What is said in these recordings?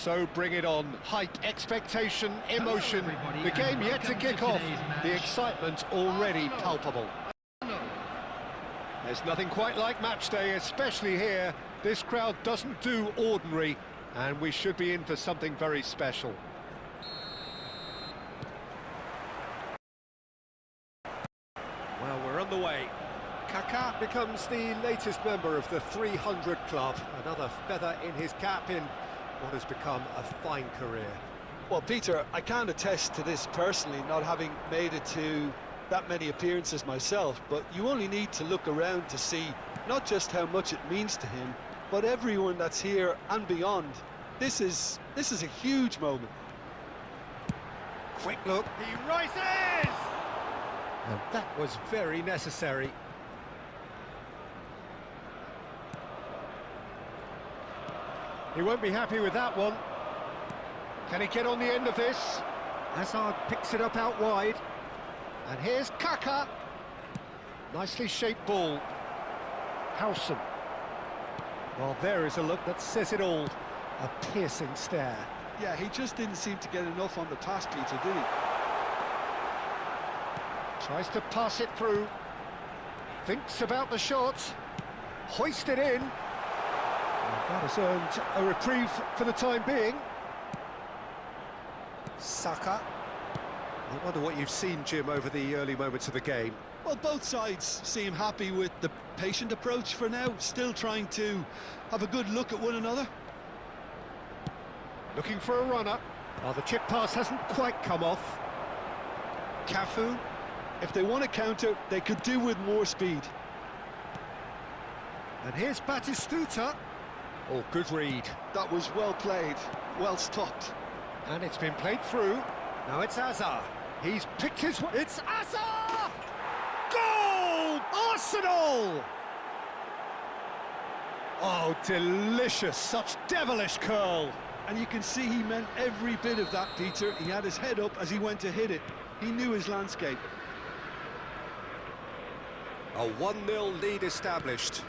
So bring it on. Hype, expectation, emotion. The game yet to kick off. The excitement already palpable. There's nothing quite like match day, especially here. This crowd doesn't do ordinary, and we should be in for something very special. Well, we're on the way. Kaká becomes the latest member of the 300 club. Another feather in his cap in what has become a fine career. Well, Peter, I can't attest to this personally, not having made it to that many appearances myself, but you only need to look around to see not just how much it means to him, but everyone that's here and beyond. This is a huge moment. Quick look, he rises! And that was very necessary. He won't be happy with that one. Can he get on the end of this? Hazard picks it up out wide. And here's Kaká. Nicely shaped ball. Howson. Well, there is a look that says it all. A piercing stare. Yeah, he just didn't seem to get enough on the pass, Peter, did he? Tries to pass it through. Thinks about the shot. Hoist it in. That has earned a reprieve for the time being. Saka. I wonder what you've seen, Jim, over the early moments of the game. Well, both sides seem happy with the patient approach for now, still trying to have a good look at one another. Looking for a runner. Well, the chip pass hasn't quite come off. Cafu. If they want to counter, they could do with more speed. And here's Batistuta. Oh, good read. That was well played, well stopped. And it's been played through. Now it's Hazard. He's picked his way. It's Hazard! Goal! Arsenal! Oh, delicious. Such devilish curl. And you can see he meant every bit of that, Peter. He had his head up as he went to hit it. He knew his landscape. A 1-0 lead established.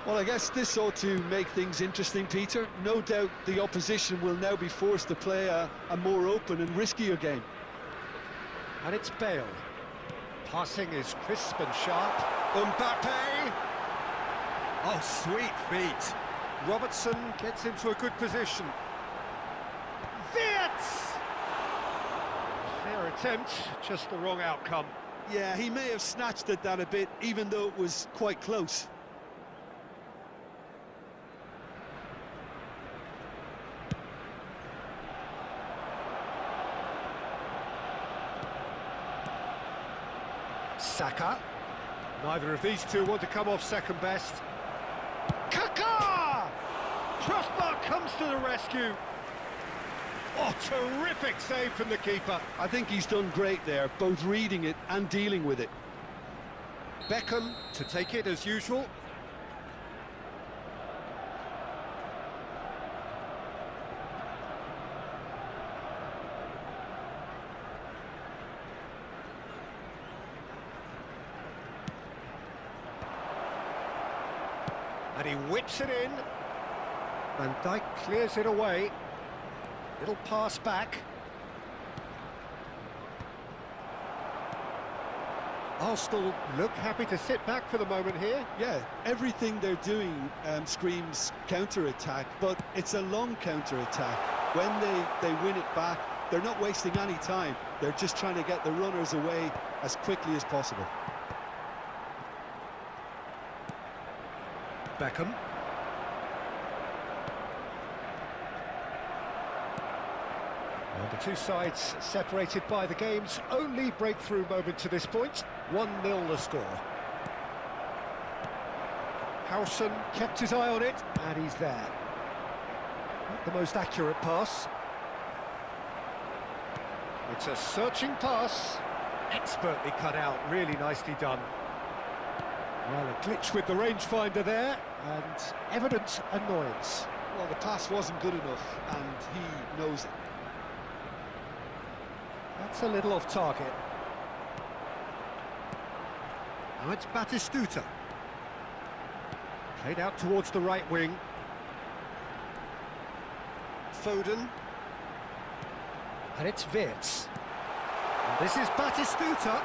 Well, I guess this ought to make things interesting, Peter. No doubt the opposition will now be forced to play a more open and riskier game. And it's Bale. Passing is crisp and sharp. Mbappe! Oh, sweet feet. Robertson gets into a good position. Wirtz! Fair attempt, just the wrong outcome. Yeah, he may have snatched at that a bit, even though it was quite close. Saka. Neither of these two want to come off second best. Kaká! Crossbar comes to the rescue. Oh, terrific save from the keeper. I think he's done great there, both reading it and dealing with it. Beckham to take it as usual. And he whips it in. Van Dijk clears it away. Little pass back. Arsenal look happy to sit back for the moment here. Yeah, everything they're doing screams counter-attack, but it's a long counter-attack. When they win it back, they're not wasting any time. They're just trying to get the runners away as quickly as possible. Beckham. And the two sides separated by the game's only breakthrough moment to this point. 1-0 the score. Howson kept his eye on it, and he's there. Not the most accurate pass. It's a searching pass. Expertly cut out, really nicely done. Well, a glitch with the rangefinder there, and evident annoyance. Well, the pass wasn't good enough, and he knows it. That's a little off target. Now it's Batistuta. Played out towards the right wing. Foden. And it's Wirtz. And this is Batistuta.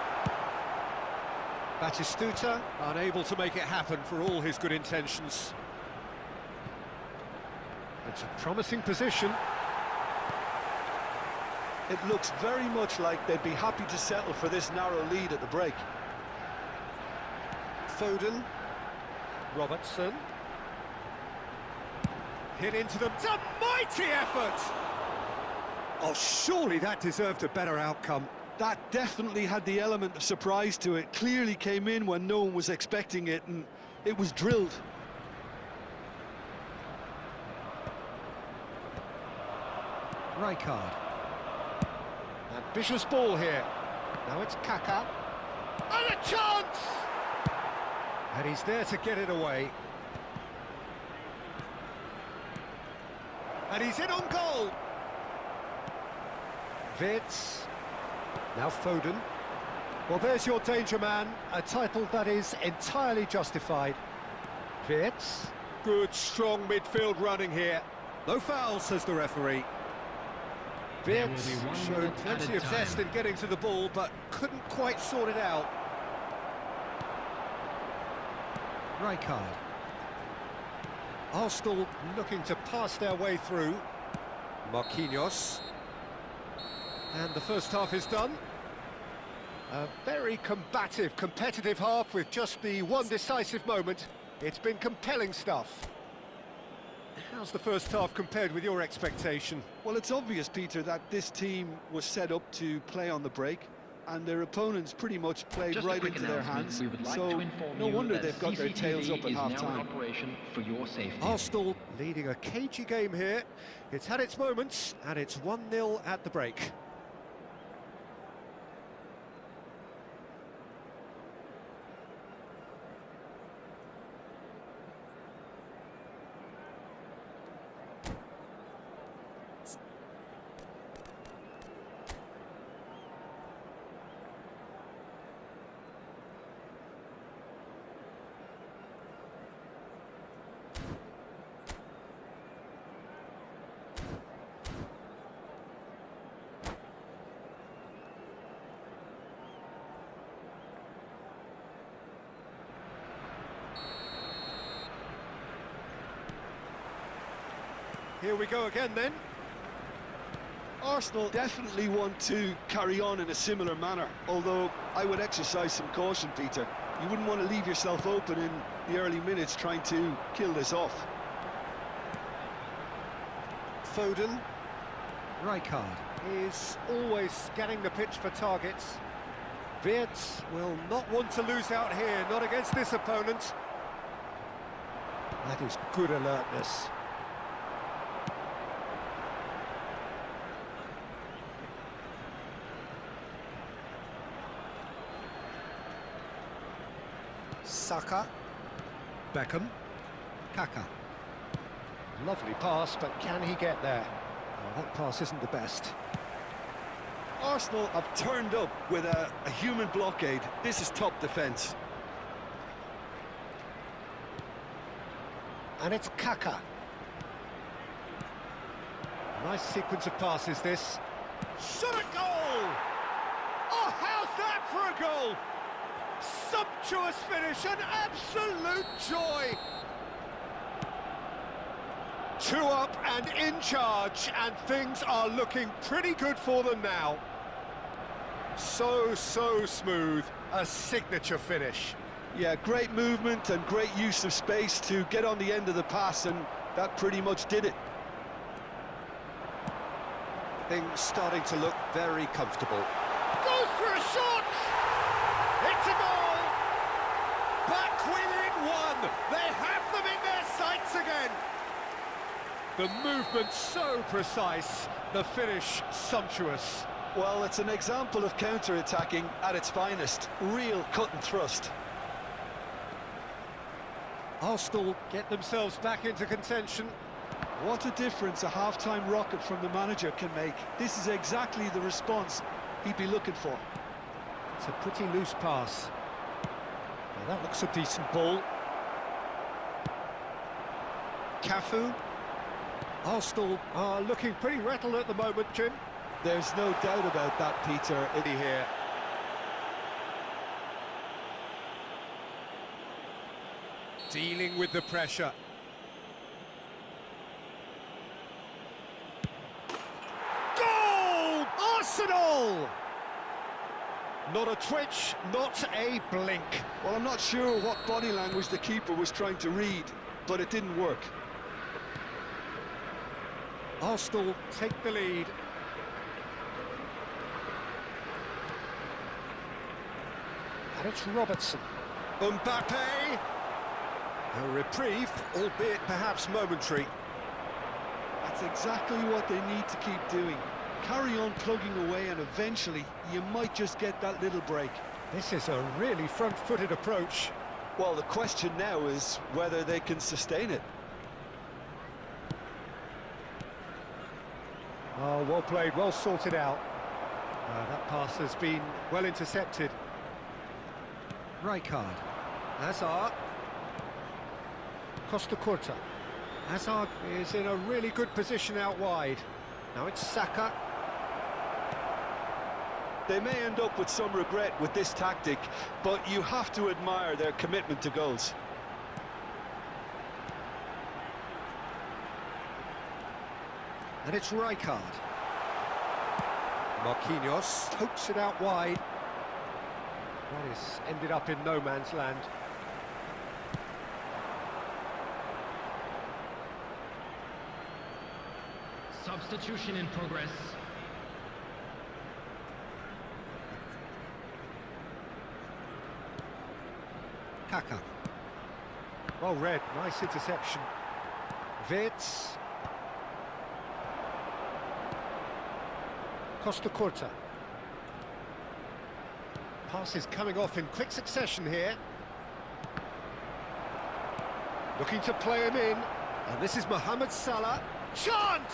Batistuta unable to make it happen for all his good intentions. It's a promising position. It looks very much like they'd be happy to settle for this narrow lead at the break. Foden. Robertson. Hit into them. It's a mighty effort! Oh, surely that deserved a better outcome. That definitely had the element of surprise to it. Clearly came in when no one was expecting it, and it was drilled. Rijkaard. Ambitious ball here. Now it's Kaka. And a chance! And he's there to get it away. And he's in on goal. Wirtz. Now Foden. Well, there's your danger man, a title that is entirely justified. Wirtz. Good, strong midfield running here. No foul, says the referee. Wirtz showed plenty of zest in getting to the ball, but couldn't quite sort it out. Rijkaard. Arsenal looking to pass their way through. Marquinhos. And the first half is done. A very combative, competitive half with just the one decisive moment. It's been compelling stuff. How's the first half compared with your expectation? Well, it's obvious, Peter, that this team was set up to play on the break, and their opponents pretty much played right into their hands. So no wonder they've got their tails up at half-time. Arsenal leading a cagey game here. It's had its moments, and it's 1-0 at the break. Here we go again then. Arsenal definitely want to carry on in a similar manner, although I would exercise some caution, Peter. You wouldn't want to leave yourself open in the early minutes trying to kill this off. Foden. Rijkaard is always scanning the pitch for targets. Wirtz will not want to lose out here, not against this opponent. That is good alertness. Saka. Beckham. Kaka. Lovely pass, but can he get there? Oh, that pass isn't the best. Arsenal have turned up with a human blockade. This is top defence. And it's Kaka. Nice sequence of passes, this. Shot a goal! Oh, how's that for a goal? Sumptuous finish, an absolute joy! 2 up and in charge, and things are looking pretty good for them now. So smooth, a signature finish. Yeah, great movement and great use of space to get on the end of the pass, and that pretty much did it. Things starting to look very comfortable. Goes for a shot! It's a goal! Back within 1! They have them in their sights again! The movement so precise, the finish sumptuous. Well, it's an example of counter-attacking at its finest. Real cut and thrust. Arsenal get themselves back into contention. What a difference a half-time rocket from the manager can make. This is exactly the response he'd be looking for. It's a pretty loose pass. Now that looks a decent ball. Cafu. Arsenal are looking pretty rattled at the moment, Jim. There's no doubt about that, Peter. Here. Dealing with the pressure. Goal! Arsenal! Not a twitch, not a blink. Well, I'm not sure what body language the keeper was trying to read, but it didn't work. Arsenal take the lead. And it's Robertson. Mbappe! A reprieve, albeit perhaps momentary. That's exactly what they need to keep doing. Carry on plugging away and eventually you might just get that little break. This is a really front-footed approach. Well, the question now is whether they can sustain it. Oh, well played, well sorted out. That pass has been well intercepted. Rijkaard. Hazard. Costa Curta. Hazard is in a really good position out wide. Now it's Saka. They may end up with some regret with this tactic, but you have to admire their commitment to goals. And it's Rijkaard. Marquinhos pokes it out wide. That is ended up in no man's land. Substitution in progress. Kaka. Well read, nice interception. Wirtz. Costa Curta. Passes coming off in quick succession here. Looking to play him in. And this is Mohamed Salah. Chance!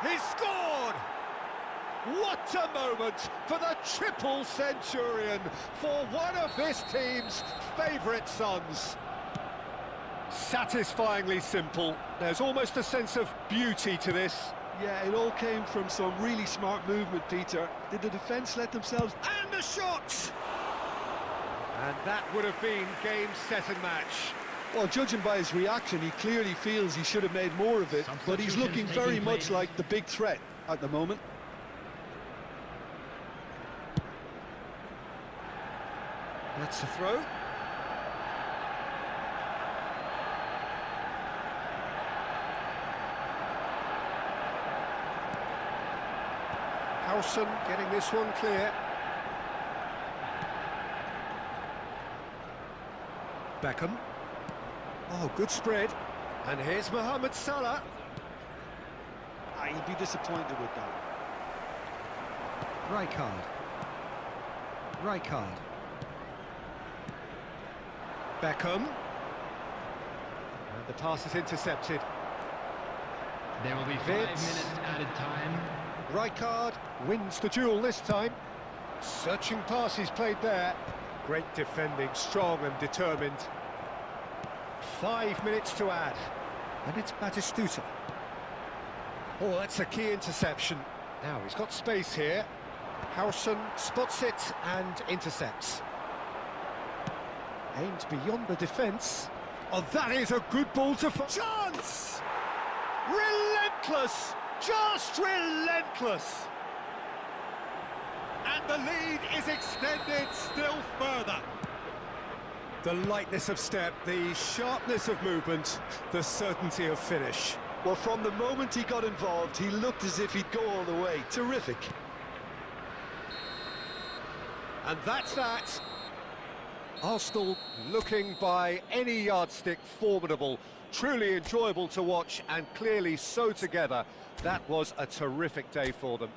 He's scored! What a moment for the triple centurion, for one of this team's favourite sons. Satisfyingly simple. There's almost a sense of beauty to this. Yeah, it all came from some really smart movement, Peter. Did the defence let themselves... And the shot! And that would have been game, set and match. Well, judging by his reaction, he clearly feels he should have made more of it, but he's looking very much like the big threat at the moment. That's a throw. Howson getting this one clear. Beckham. Oh, good spread. And here's Mohamed Salah. You'd be disappointed with that. Rijkaard. Beckham. And the pass is intercepted. There will be 5 minutes added time. Rijkaard wins the duel this time. Searching pass he's played there. Great defending, strong and determined. 5 minutes to add. And it's Batistuta. Oh, that's a key interception. Now he's got space here. Howson spots it and intercepts. Aimed beyond the defence. Oh, that is a good ball to... Chance! Relentless! Just relentless! And the lead is extended still further. The lightness of step, the sharpness of movement, the certainty of finish. Well, from the moment he got involved, he looked as if he'd go all the way. Terrific. And that's that. Arsenal looking by any yardstick formidable, truly enjoyable to watch and clearly so together. That was a terrific day for them.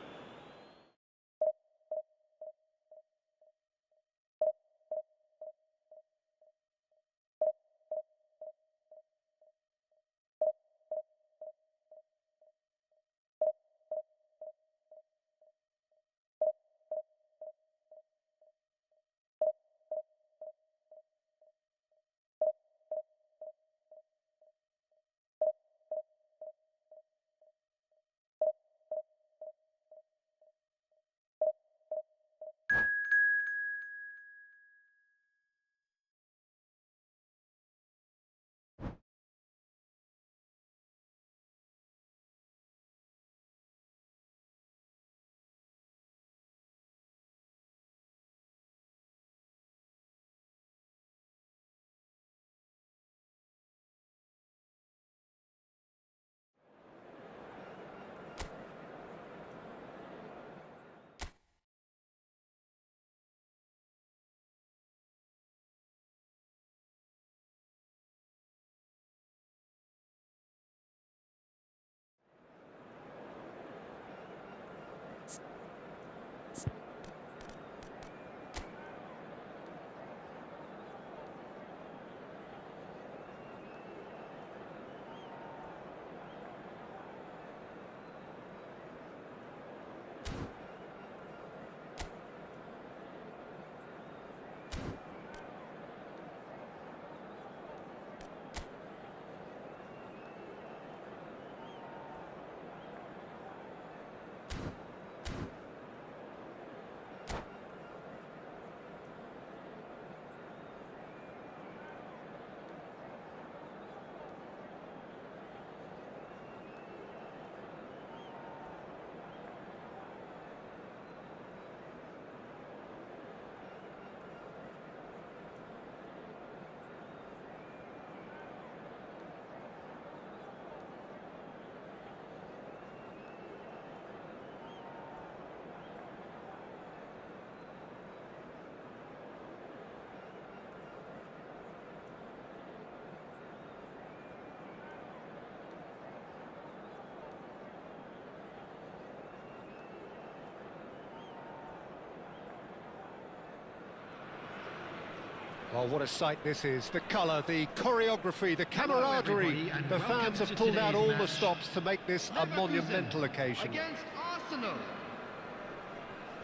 Well, what a sight this is. The colour, the choreography, the camaraderie. The fans have pulled out all the stops to make this a monumental occasion. Against Arsenal.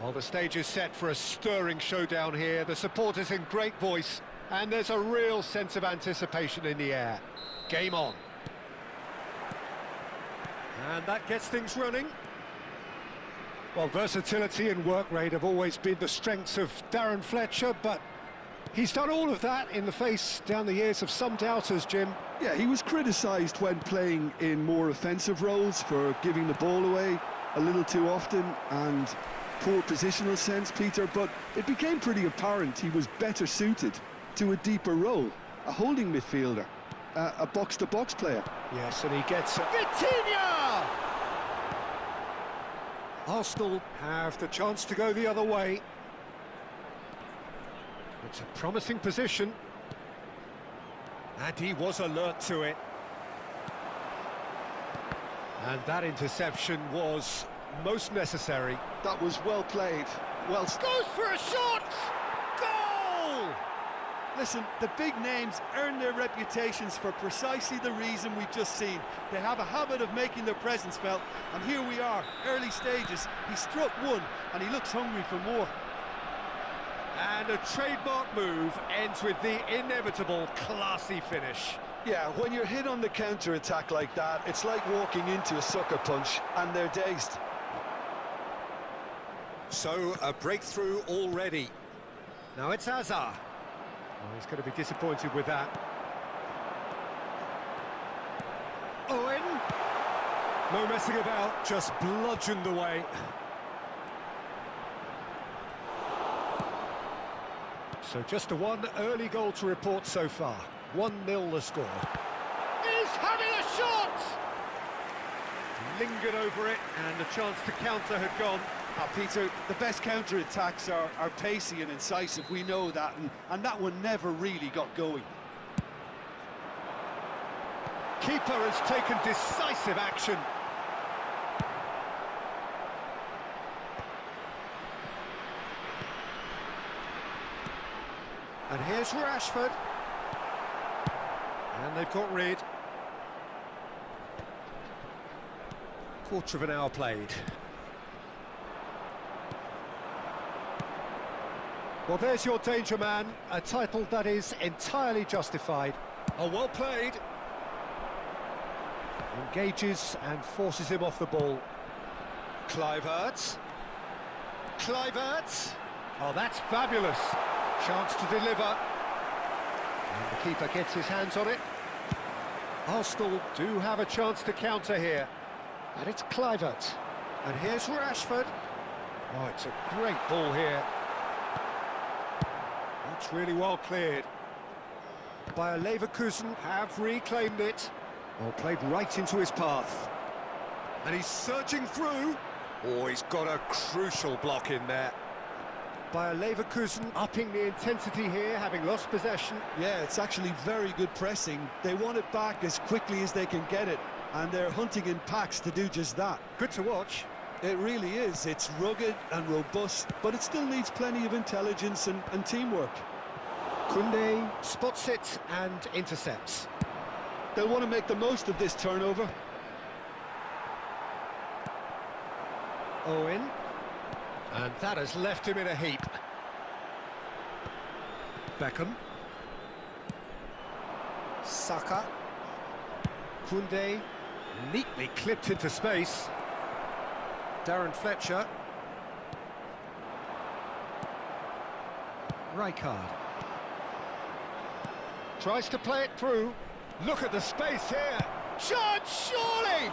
Well, the stage is set for a stirring showdown here. The supporters in great voice, and there's a real sense of anticipation in the air. Game on. And that gets things running. Well, versatility and work rate have always been the strengths of Darren Fletcher, but he's done all of that in the face down the years of some doubters, Jim. Yeah, he was criticised when playing in more offensive roles for giving the ball away a little too often and poor positional sense, Peter, but it became pretty apparent he was better suited to a deeper role, a holding midfielder, a box-to-box player. Yes, and he gets Vitinha! Arsenal have the chance to go the other way. It's a promising position. And he was alert to it. And that interception was most necessary. That was well played. Well, Goes for a shot! Goal! listen, the big names earn their reputations for precisely the reason we've just seen. They have a habit of making their presence felt, and here we are, early stages. He struck one, and he looks hungry for more. And a trademark move ends with the inevitable classy finish. Yeah, when you're hit on the counter-attack like that, it's like walking into a sucker punch, and they're dazed. So, a breakthrough already. Now it's Hazard. Oh, he's going to be disappointed with that. Owen. No messing about, just bludgeoned away. So just a one early goal to report so far. 1-0 the score. He's having a shot! Lingered over it, and the chance to counter had gone. Peter, the best counter-attacks are pacey and incisive, we know that, and that one never really got going. Keeper has taken decisive action. And here's Rashford. And they've got rid. Quarter of an hour played. Well, there's your danger man, a title that is entirely justified. Oh, well played. Engages and forces him off the ball. Kluivert. Kluivert. Oh, that's fabulous. Chance to deliver. And the keeper gets his hands on it. Arsenal do have a chance to counter here. And it's Kluivert. And here's Rashford. Oh, it's a great ball here. It's really well cleared. Bayer Leverkusen have reclaimed it. Oh, played right into his path. And he's searching through. Oh, he's got a crucial block in there. Bayer Leverkusen upping the intensity here, having lost possession. Yeah, it's actually very good pressing. They want it back as quickly as they can get it, and they're hunting in packs to do just that. Good to watch. It really is. It's rugged and robust, but it still needs plenty of intelligence and teamwork. Koundé spots it and intercepts. They'll want to make the most of this turnover. Owen. And that has left him in a heap. Beckham. Saka. Koundé. Neatly clipped into space. Darren Fletcher. Rijkaard. Tries to play it through. Look at the space here. Shot, surely!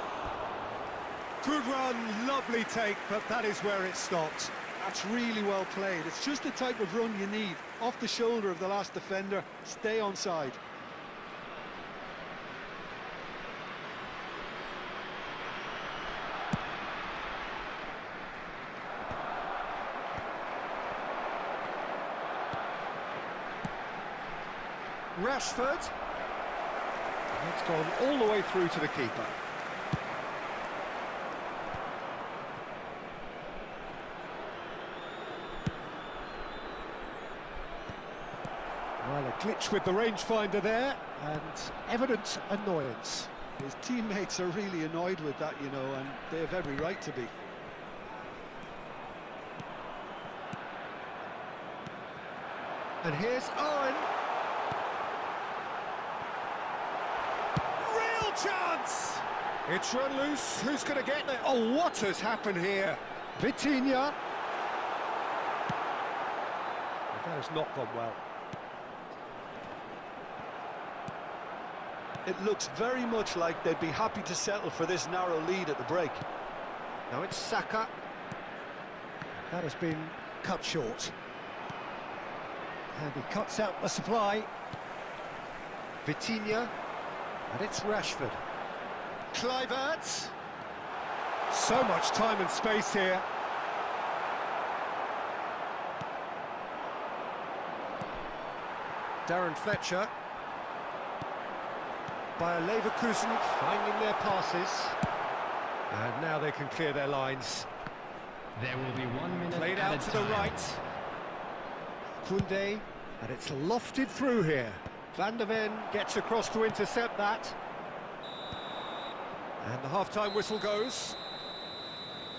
Good run, lovely take, but that is where it stopped. That's really well played. It's just the type of run you need. Off the shoulder of the last defender, stay onside. Rashford. It's gone all the way through to the keeper. Well, a glitch with the rangefinder there, and evident annoyance. His teammates are really annoyed with that, you know, and they have every right to be. And here's Owen. Real chance! It's run loose. Who's going to get there? Oh, what has happened here? Vitinha. That has not gone well. It looks very much like they'd be happy to settle for this narrow lead at the break. Now it's Saka. That has been cut short. And he cuts out the supply. Vitinha. And it's Rashford. Kluivert. So much time and space here. Darren Fletcher. Bayer Leverkusen finding their passes. And now they can clear their lines. There will be 1 minute. Played out to the right. Koundé, and it's lofted through here. Van der Ven gets across to intercept that. And the half-time whistle goes.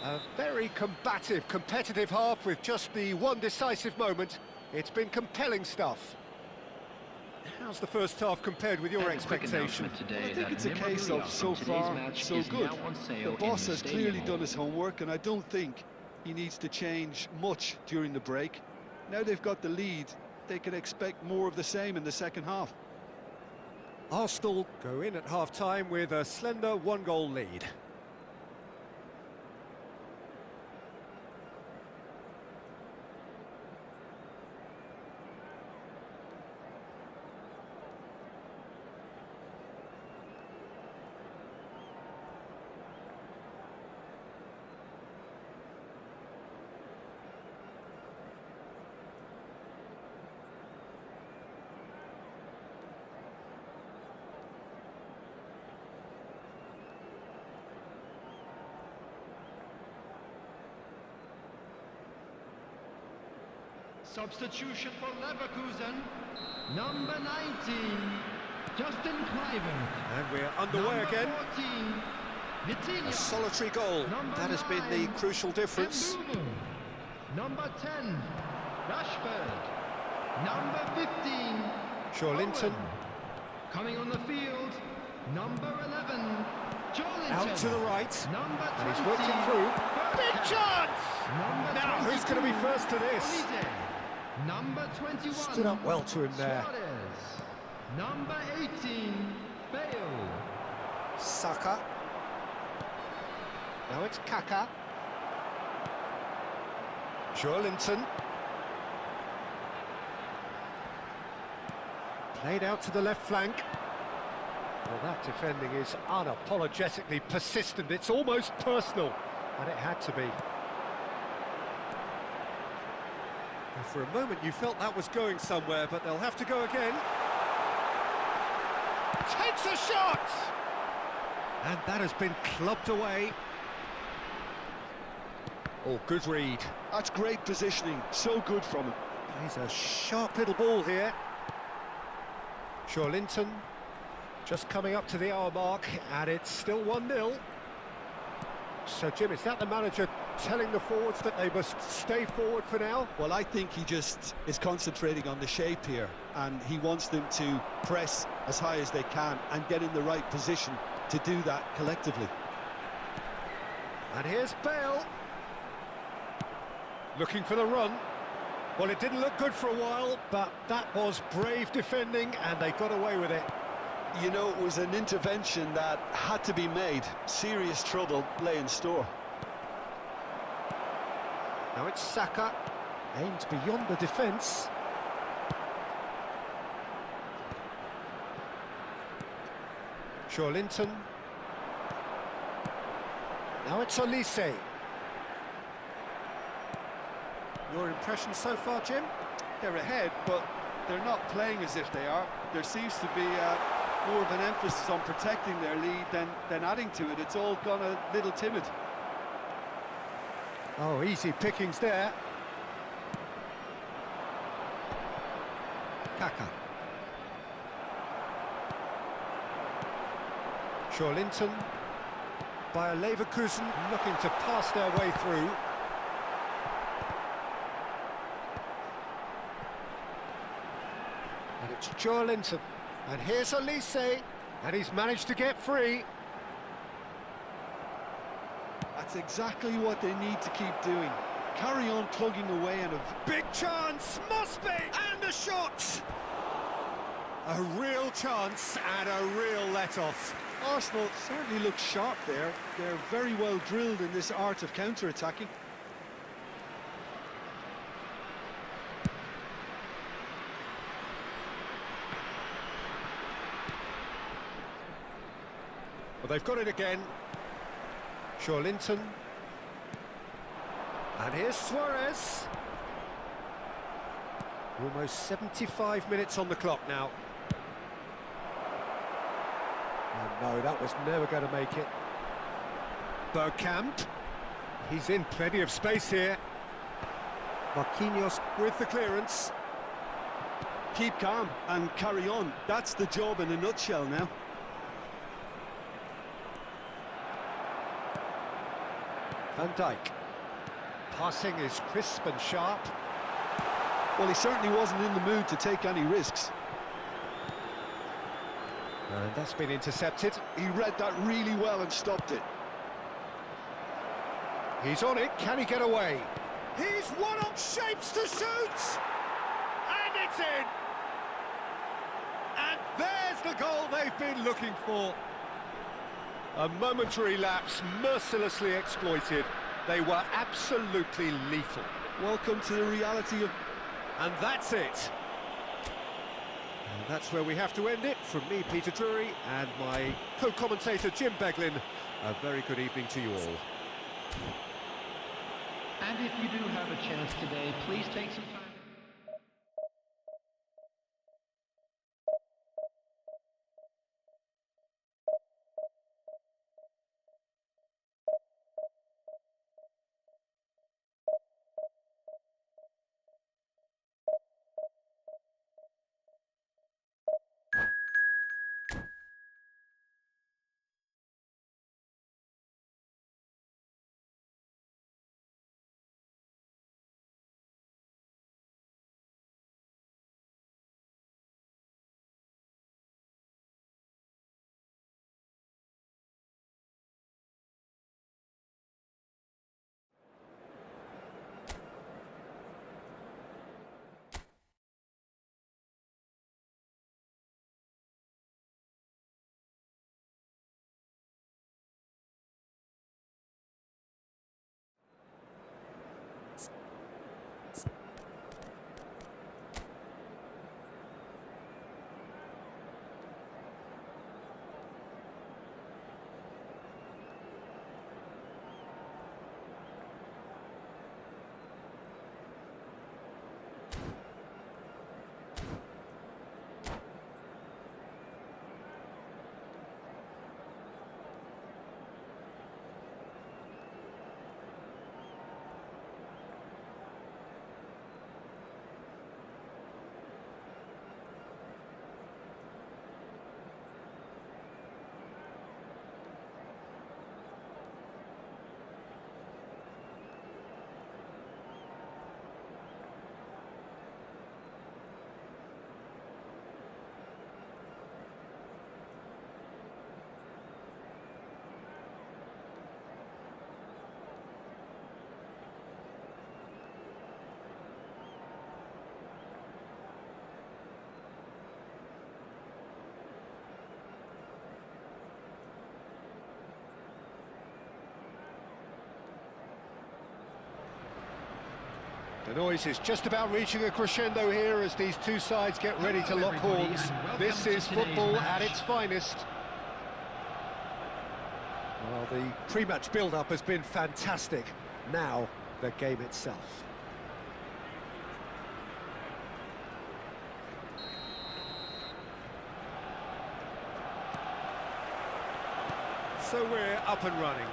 A very combative, competitive half with just the one decisive moment. It's been compelling stuff. How's the first half compared with your expectation? I think it's a case of so far, so good. The boss has clearly done his homework, and I don't think he needs to change much during the break. Now they've got the lead, they can expect more of the same in the second half. Arsenal go in at half-time with a slender one-goal lead. Substitution for Leverkusen, number 19, Justin Kluivert. And we're underway Number again. 14, Vitinha. A solitary goal. Number That has been the 9, crucial difference. Mbeumo. Number 10, Rashford. Number 15, Joelinton. Owen. Coming on the field, number 11, Joelinton. Out to the right. Number 20, And he's worked it through. Big Bergkamp. chance! Number Now, who's going to be 22, first to this? Olise. Number 21, Stood up well to him there. Suarez. Number 18, Bale. Saka. Now it's Kaka. Joelinton. Played out to the left flank. Well, that defending is unapologetically persistent. It's almost personal, and it had to be. And for a moment you felt that was going somewhere, but they'll have to go again. Takes a shot! And that has been clubbed away. Oh, good read. That's great positioning, so good from him. Plays a sharp little ball here. Joelinton just coming up to the hour mark, and it's still 1-0. So, Jim, is that the manager telling the forwards that they must stay forward for now? Well, I think he just is concentrating on the shape here, and he wants them to press as high as they can and get in the right position to do that collectively. And here's Bale. Looking for the run. Well, it didn't look good for a while, but that was brave defending, and they got away with it. You know, it was an intervention that had to be made. Serious trouble lay in store. Now it's Saka. Aimed beyond the defence. Joelinton. Now it's Olise. Your impression so far, Jim? They're ahead, but they're not playing as if they are. There seems to be more of an emphasis on protecting their lead than adding to it. It's all gone a little timid. Oh, easy pickings there. Kaka. Linton by Leverkusen, looking to pass their way through. And it's Linton. And here's Elise, and he's managed to get free. That's exactly what they need to keep doing. Carry on plugging away and a big chance, must be, and a shot! A real chance and a real let-off. Arsenal certainly look sharp there. They're very well drilled in this art of counter-attacking. Well, they've got it again. Linton. And here's Suarez. Almost 75 minutes on the clock now. Oh no, that was never going to make it. Bergkamp. He's in plenty of space here. Marquinhos with the clearance. Keep calm and carry on. That's the job in a nutshell now. Van Dijk. Passing is crisp and sharp. Well, he certainly wasn't in the mood to take any risks. And that's been intercepted. He read that really well and stopped it. He's on it. Can he get away? He's one up shapes to shoot! And it's in! And there's the goal they've been looking for. A momentary lapse, mercilessly exploited. They were absolutely lethal. Welcome to the reality of... And that's it. And that's where we have to end it. From me, Peter Drury, and my co-commentator, Jim Beglin. A very good evening to you all. And if you do have a chance today, please take some time. The noise is just about reaching a crescendo here as these two sides get ready to lock horns. This is football at its finest. Well, the pre-match build-up has been fantastic. Now, the game itself. So we're up and running.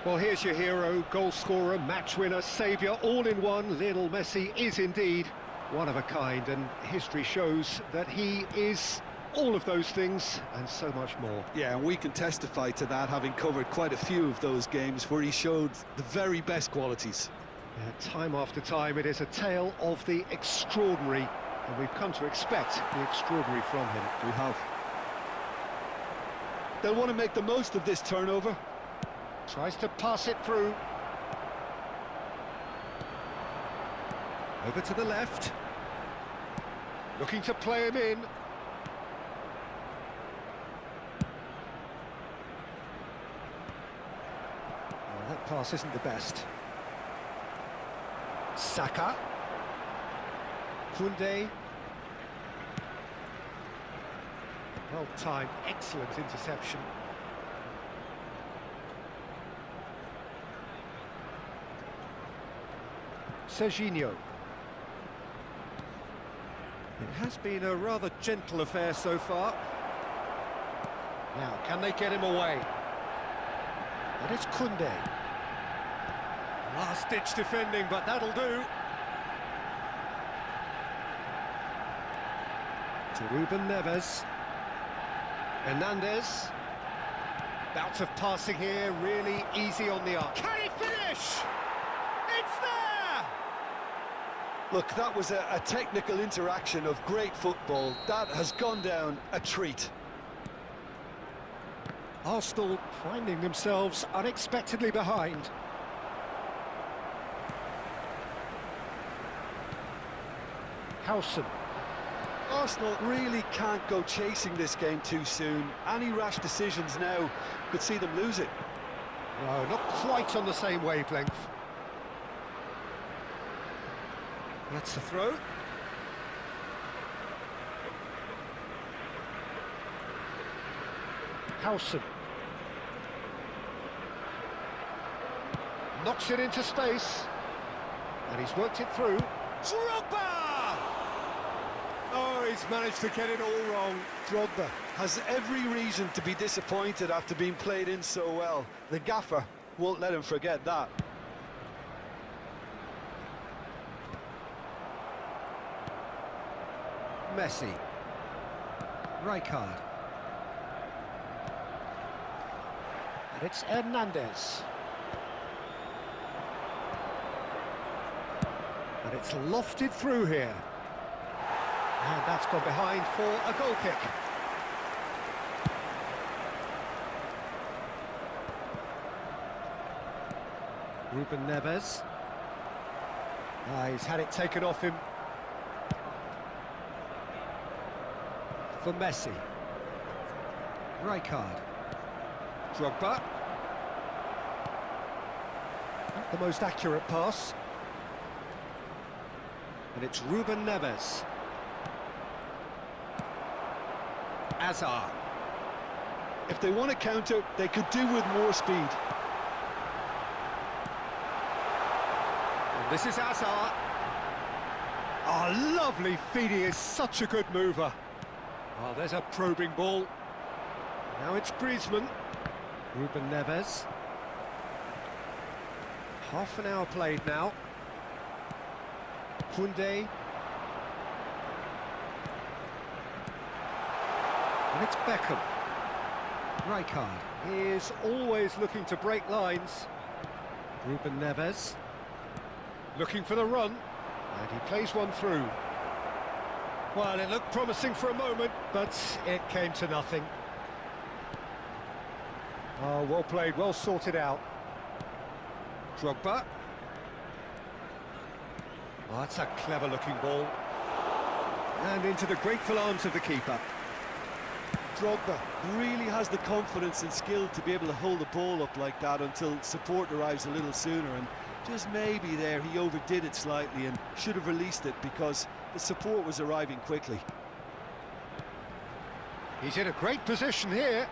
Well, here's your hero, goal scorer, match winner, saviour, all in one. Lionel Messi is indeed one of a kind, and history shows that he is all of those things and so much more. Yeah, and we can testify to that, having covered quite a few of those games where he showed the very best qualities. Yeah, time after time, it is a tale of the extraordinary, and we've come to expect the extraordinary from him. We have. They'll want to make the most of this turnover. Tries to pass it through. Over to the left. Looking to play him in. Well, that pass isn't the best. Saka. Koundé. Well timed, excellent interception. Serginho. It has been a rather gentle affair so far. Now, can they get him away? And it's Koundé. Last-ditch defending, but that'll do. To Ruben Neves. Hernandez. Bout of passing here, really easy on the arc. Can he finish? It's there! Look, that was a technical interaction of great football. That has gone down a treat. Arsenal finding themselves unexpectedly behind. Howson. Arsenal really can't go chasing this game too soon. Any rash decisions now could see them lose it. No, not quite on the same wavelength. That's the throw. Howson. Knocks it into space. And he's worked it through. Drogba! Oh, he's managed to get it all wrong. Drogba has every reason to be disappointed after being played in so well. The gaffer won't let him forget that. Messi. Rijkaard. And it's Hernandez. And it's lofted through here. And that's gone behind for a goal kick. Ruben Neves. He's had it taken off him. For Messi. Rijkaard. Drogba. Not the most accurate pass. And it's Ruben Neves. Hazard. If they want to counter, they could do with more speed. And this is Hazard. Oh, lovely feed. He is such a good mover. Oh, there's a probing ball. Now it's Griezmann. Ruben Neves. Half an hour played now. Koundé. And it's Beckham. Rijkaard is always looking to break lines. Ruben Neves. Looking for the run. And he plays one through. Well, it looked promising for a moment, but it came to nothing. Oh, well played, well sorted out. Drogba. Oh, that's a clever-looking ball. And into the grateful arms of the keeper. Drogba really has the confidence and skill to be able to hold the ball up like that until support arrives a little sooner, and just maybe there he overdid it slightly and should have released it because the support was arriving quickly. He's in a great position here.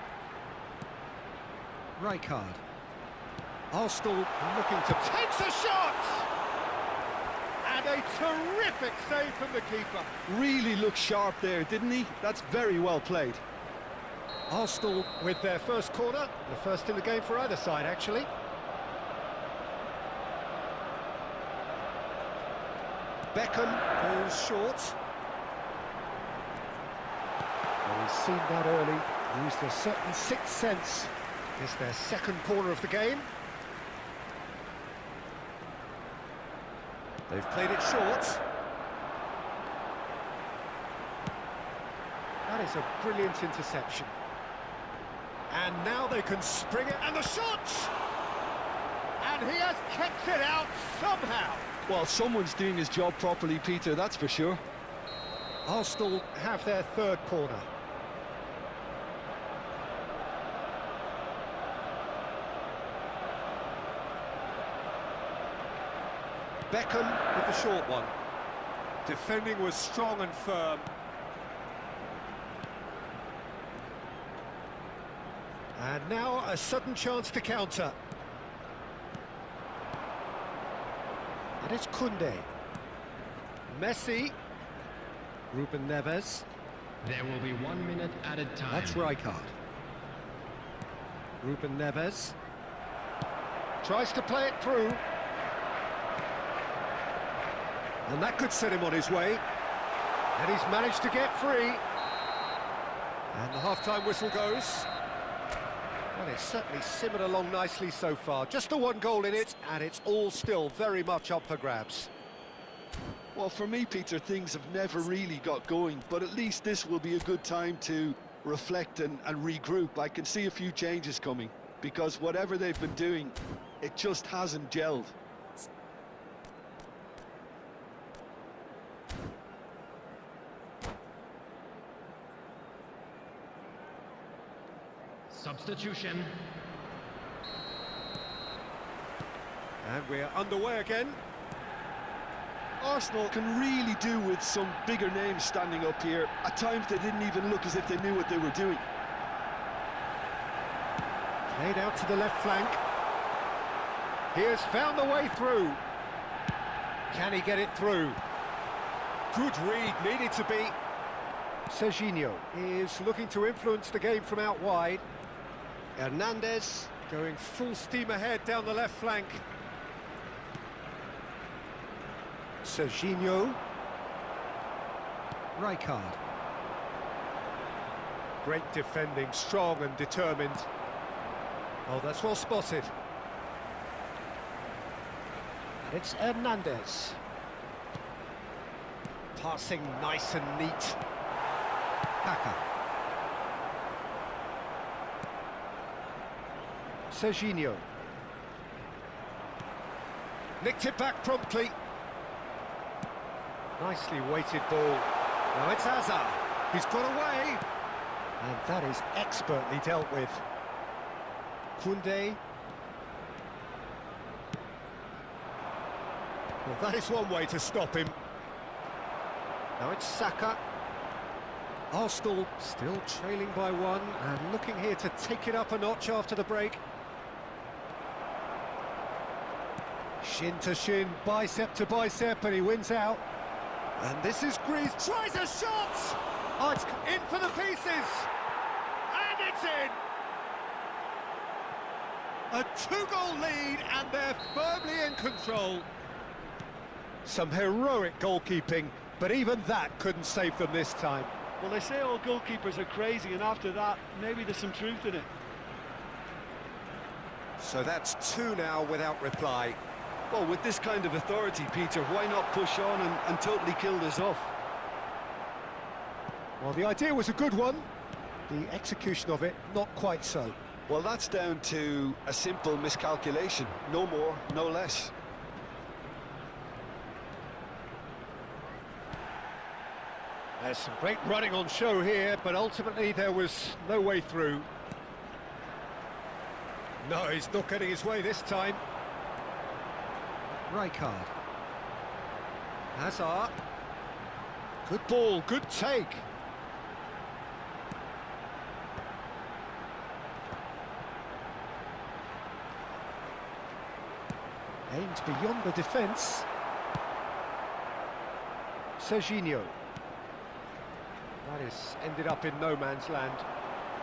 Rijkaard. Arsenal looking to... Takes a shot! And a terrific save from the keeper. Really looked sharp there, didn't he? That's very well played. Arsenal with their first corner, the first in the game for either side, actually. Beckham goes short. Well, he's seen that early, used a certain sixth sense. It's their second corner of the game. They've played it short. That is a brilliant interception. And now they can spring it, and the shot! And he has kept it out somehow. Well, someone's doing his job properly, Peter, that's for sure. Arsenal have their third corner. Beckham with the short one. Defending was strong and firm. And now a sudden chance to counter. And it's Koundé. Messi. Ruben Neves. There will be 1 minute added time. That's Rijkaard. Ruben Neves. Tries to play it through. And that could set him on his way. And he's managed to get free. And the half-time whistle goes. Well, it's certainly simmered along nicely so far. Just the one goal in it, and it's all still very much up for grabs. Well, for me, Peter, things have never really got going, but at least this will be a good time to reflect and regroup. I can see a few changes coming, because whatever they've been doing, it just hasn't gelled. Substitution. And we're underway again. Arsenal can really do with some bigger names standing up here. At times they didn't even look as if they knew what they were doing. Played out to the left flank. He has found the way through. Can he get it through? Good read, needed to be. Serginho is looking to influence the game from out wide. Hernandez going full steam ahead down the left flank. Serginho. Rijkaard. Great defending, strong and determined. Oh, that's well spotted. And it's Hernandez. Passing nice and neat. Kaka. Serginho. Nicked it back promptly. Nicely weighted ball. Now it's Hazard. He's got away. And that is expertly dealt with. Koundé. Well, that is one way to stop him. Now it's Saka. Arsenal still trailing by one and looking here to take it up a notch after the break. Shin to shin, bicep to bicep, and he wins out. And this is Greece, tries a shot! Oh, it's in for the pieces! And it's in! A two-goal lead, and they're firmly in control. Some heroic goalkeeping, but even that couldn't save them this time. Well, they say all goalkeepers are crazy, and after that, maybe there's some truth in it. So that's two now without reply. Well, with this kind of authority, Peter, why not push on and totally kill this off? Well, the idea was a good one. The execution of it, not quite so. Well, that's down to a simple miscalculation. No more, no less. There's some great running on show here, but ultimately there was no way through. No, he's not getting his way this time. Rijkaard. Hazard. Good ball, good take. Aimed beyond the defence. Serginho. That is ended up in no man's land.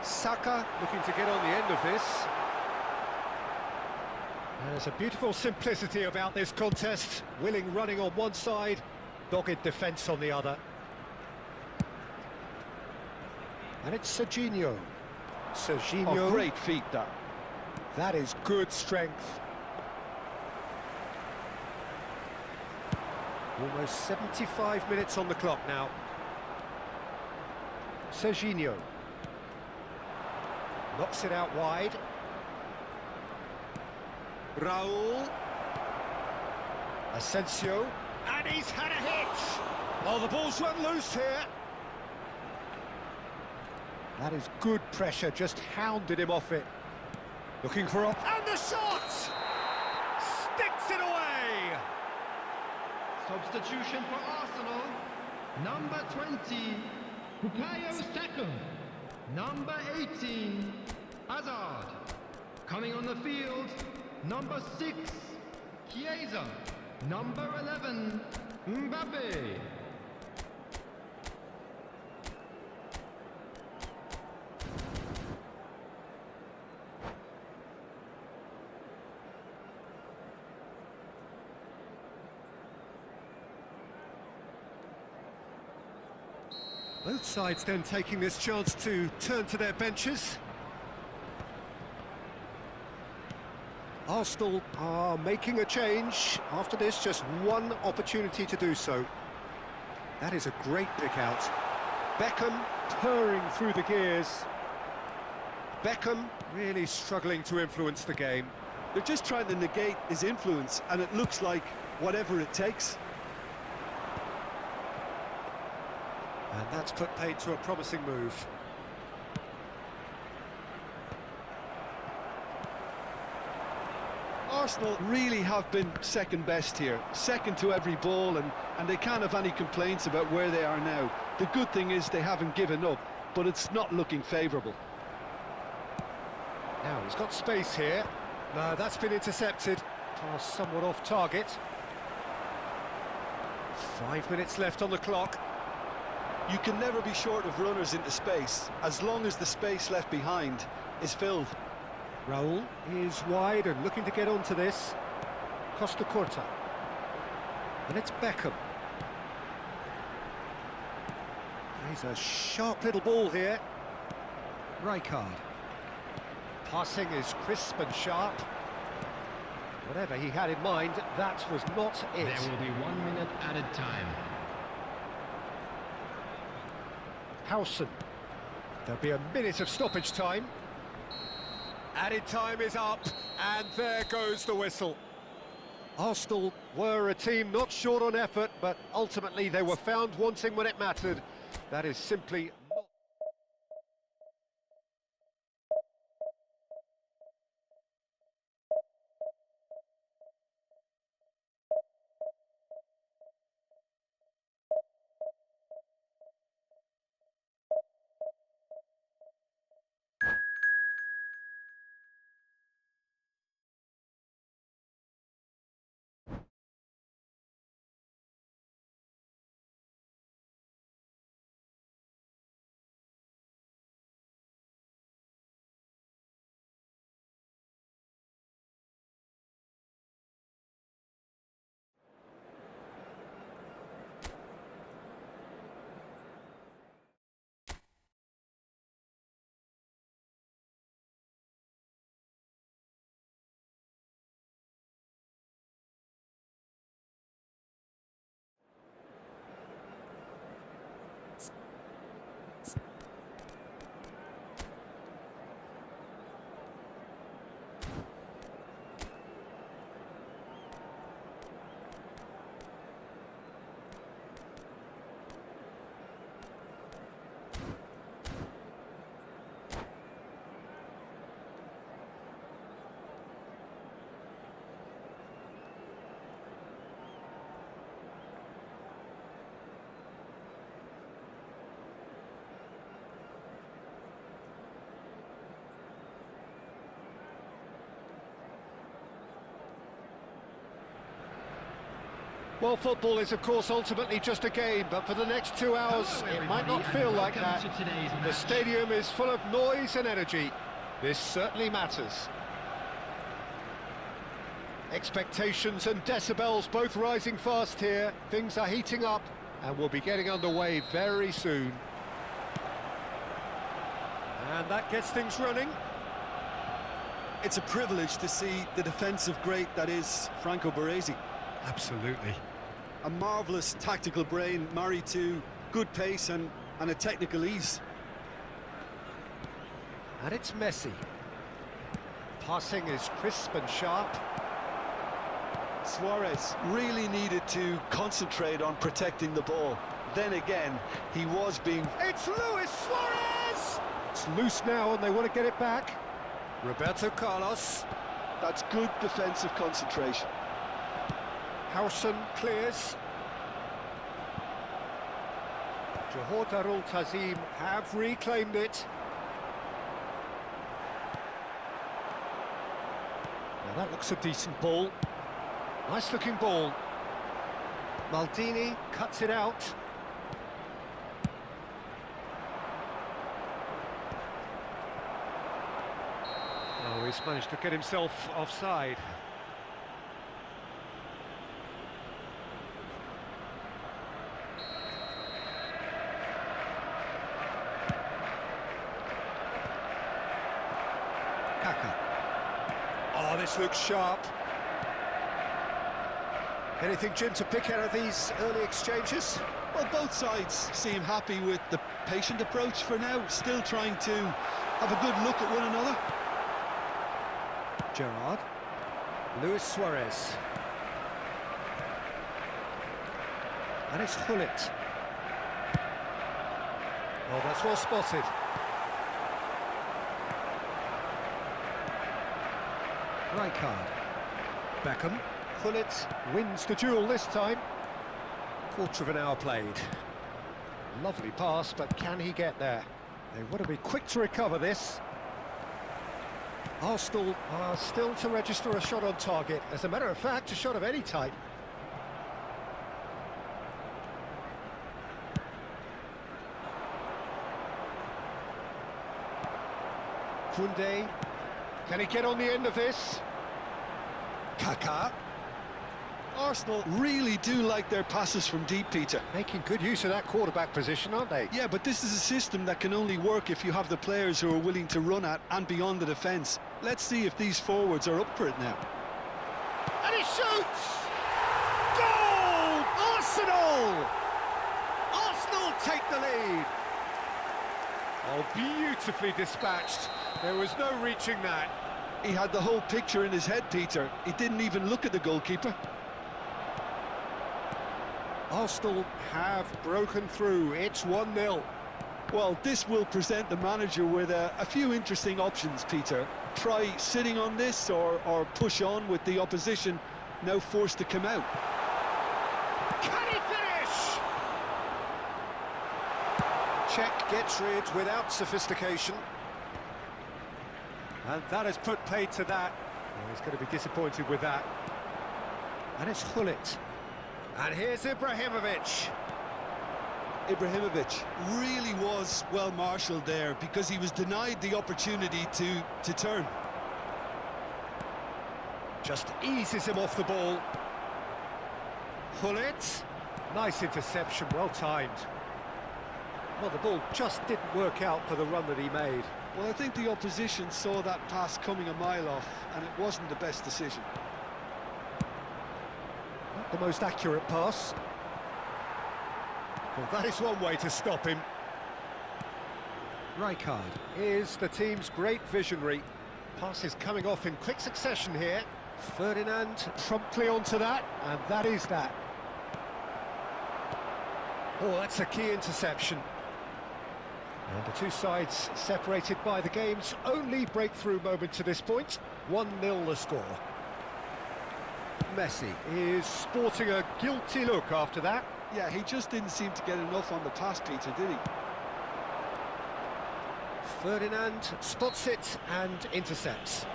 Saka looking to get on the end of this. There's a beautiful simplicity about this contest. Willing running on one side, dogged defence on the other. And it's Serginho. Oh, great feat, that. That is good strength. Almost 75 minutes on the clock now. Serginho. Knocks it out wide. Raul. Asensio. And he's had a hit! Oh, the ball's run loose here. That is good pressure, just hounded him off it. Looking for up. And the shot! Sticks it away! Substitution for Arsenal. Number 20, Bukayo Saka. Number 18, Hazard. Coming on the field, number 6, Chiesa. Number 11, Mbappe. Both sides then taking this chance to turn to their benches. Arsenal are making a change. After this, just one opportunity to do so. That is a great pick out. Beckham purring through the gears. Beckham really struggling to influence the game. They're just trying to negate his influence, and it looks like whatever it takes. And that's put paid to a promising move. Arsenal really have been second best here, second to every ball, and they can't have any complaints about where they are now. The good thing is they haven't given up, but it's not looking favourable. Now he's got space here. No, that's been intercepted. Pass somewhat off target. 5 minutes left on the clock. You can never be short of runners into space, as long as the space left behind is filled. Raul is wide and looking to get onto this. Costa Curta. And it's Beckham. He's a sharp little ball here. Rijkaard. Passing is crisp and sharp. Whatever he had in mind, that was not it. There will be 1 minute added time. Howson. There'll be a minute of stoppage time. Added time is up, and there goes the whistle. Arsenal were a team not short on effort, but ultimately they were found wanting when it mattered. That is simply not... Well, football is, of course, ultimately just a game, but for the next 2 hours, it might not feel like that. The stadium is full of noise and energy. This certainly matters. Expectations and decibels both rising fast here. Things are heating up and we'll be getting underway very soon. And that gets things running. It's a privilege to see the defensive great that is Franco Baresi. Absolutely. A marvellous tactical brain married to good pace and a technical ease. And it's Messi. Passing is crisp and sharp. Suarez really needed to concentrate on protecting the ball. Then again, he was being... It's Luis Suarez! It's loose now and they want to get it back. Roberto Carlos. That's good defensive concentration. Howson clears. Johor Darul Tazim have reclaimed it. Now that looks a decent ball. Nice looking ball. Maldini cuts it out. Oh, he's managed to get himself offside. Kaka. Oh, this looks sharp. Anything, Jim, to pick out of these early exchanges? Well, both sides seem happy with the patient approach for now, still trying to have a good look at one another. Gerrard. Luis Suarez. And it's Gullit. Oh, that's well spotted. Rijkaard. Beckham. Gullit wins the duel this time. Quarter of an hour played. Lovely pass, but can he get there? They want to be quick to recover this. Arsenal are still to register a shot on target. As a matter of fact, a shot of any type. Koundé. Can he get on the end of this? Kaka. Arsenal really do like their passes from deep, Peter. Making good use of that quarterback position, aren't they? Yeah, but this is a system that can only work if you have the players who are willing to run at and beyond the defence. Let's see if these forwards are up for it now. And he shoots! Goal! Arsenal! Arsenal take the lead. Oh, beautifully dispatched. There was no reaching that. He had the whole picture in his head, Peter. He didn't even look at the goalkeeper. Arsenal have broken through. It's 1-0. Well, this will present the manager with a few interesting options, Peter. Try sitting on this or push on with the opposition now forced to come out. Can he finish? Czech gets rid without sophistication. And that has put paid to that. Oh, he's going to be disappointed with that. And it's Gullit. And here's Ibrahimovic. Ibrahimovic really was well marshalled there because he was denied the opportunity to turn. Just eases him off the ball. Gullit. Nice interception, well timed. Well, the ball just didn't work out for the run that he made. Well, I think the opposition saw that pass coming a mile off, and it wasn't the best decision. Not the most accurate pass. Well, that is one way to stop him. Rijkaard is the team's great visionary. Passes coming off in quick succession here. Ferdinand promptly onto that, and that is that. Oh, that's a key interception. And the two sides separated by the game's only breakthrough moment to this point. 1-0 the score. Messi is sporting a guilty look after that. Yeah, he just didn't seem to get enough on the pass, Peter, did he? Ferdinand spots it and intercepts.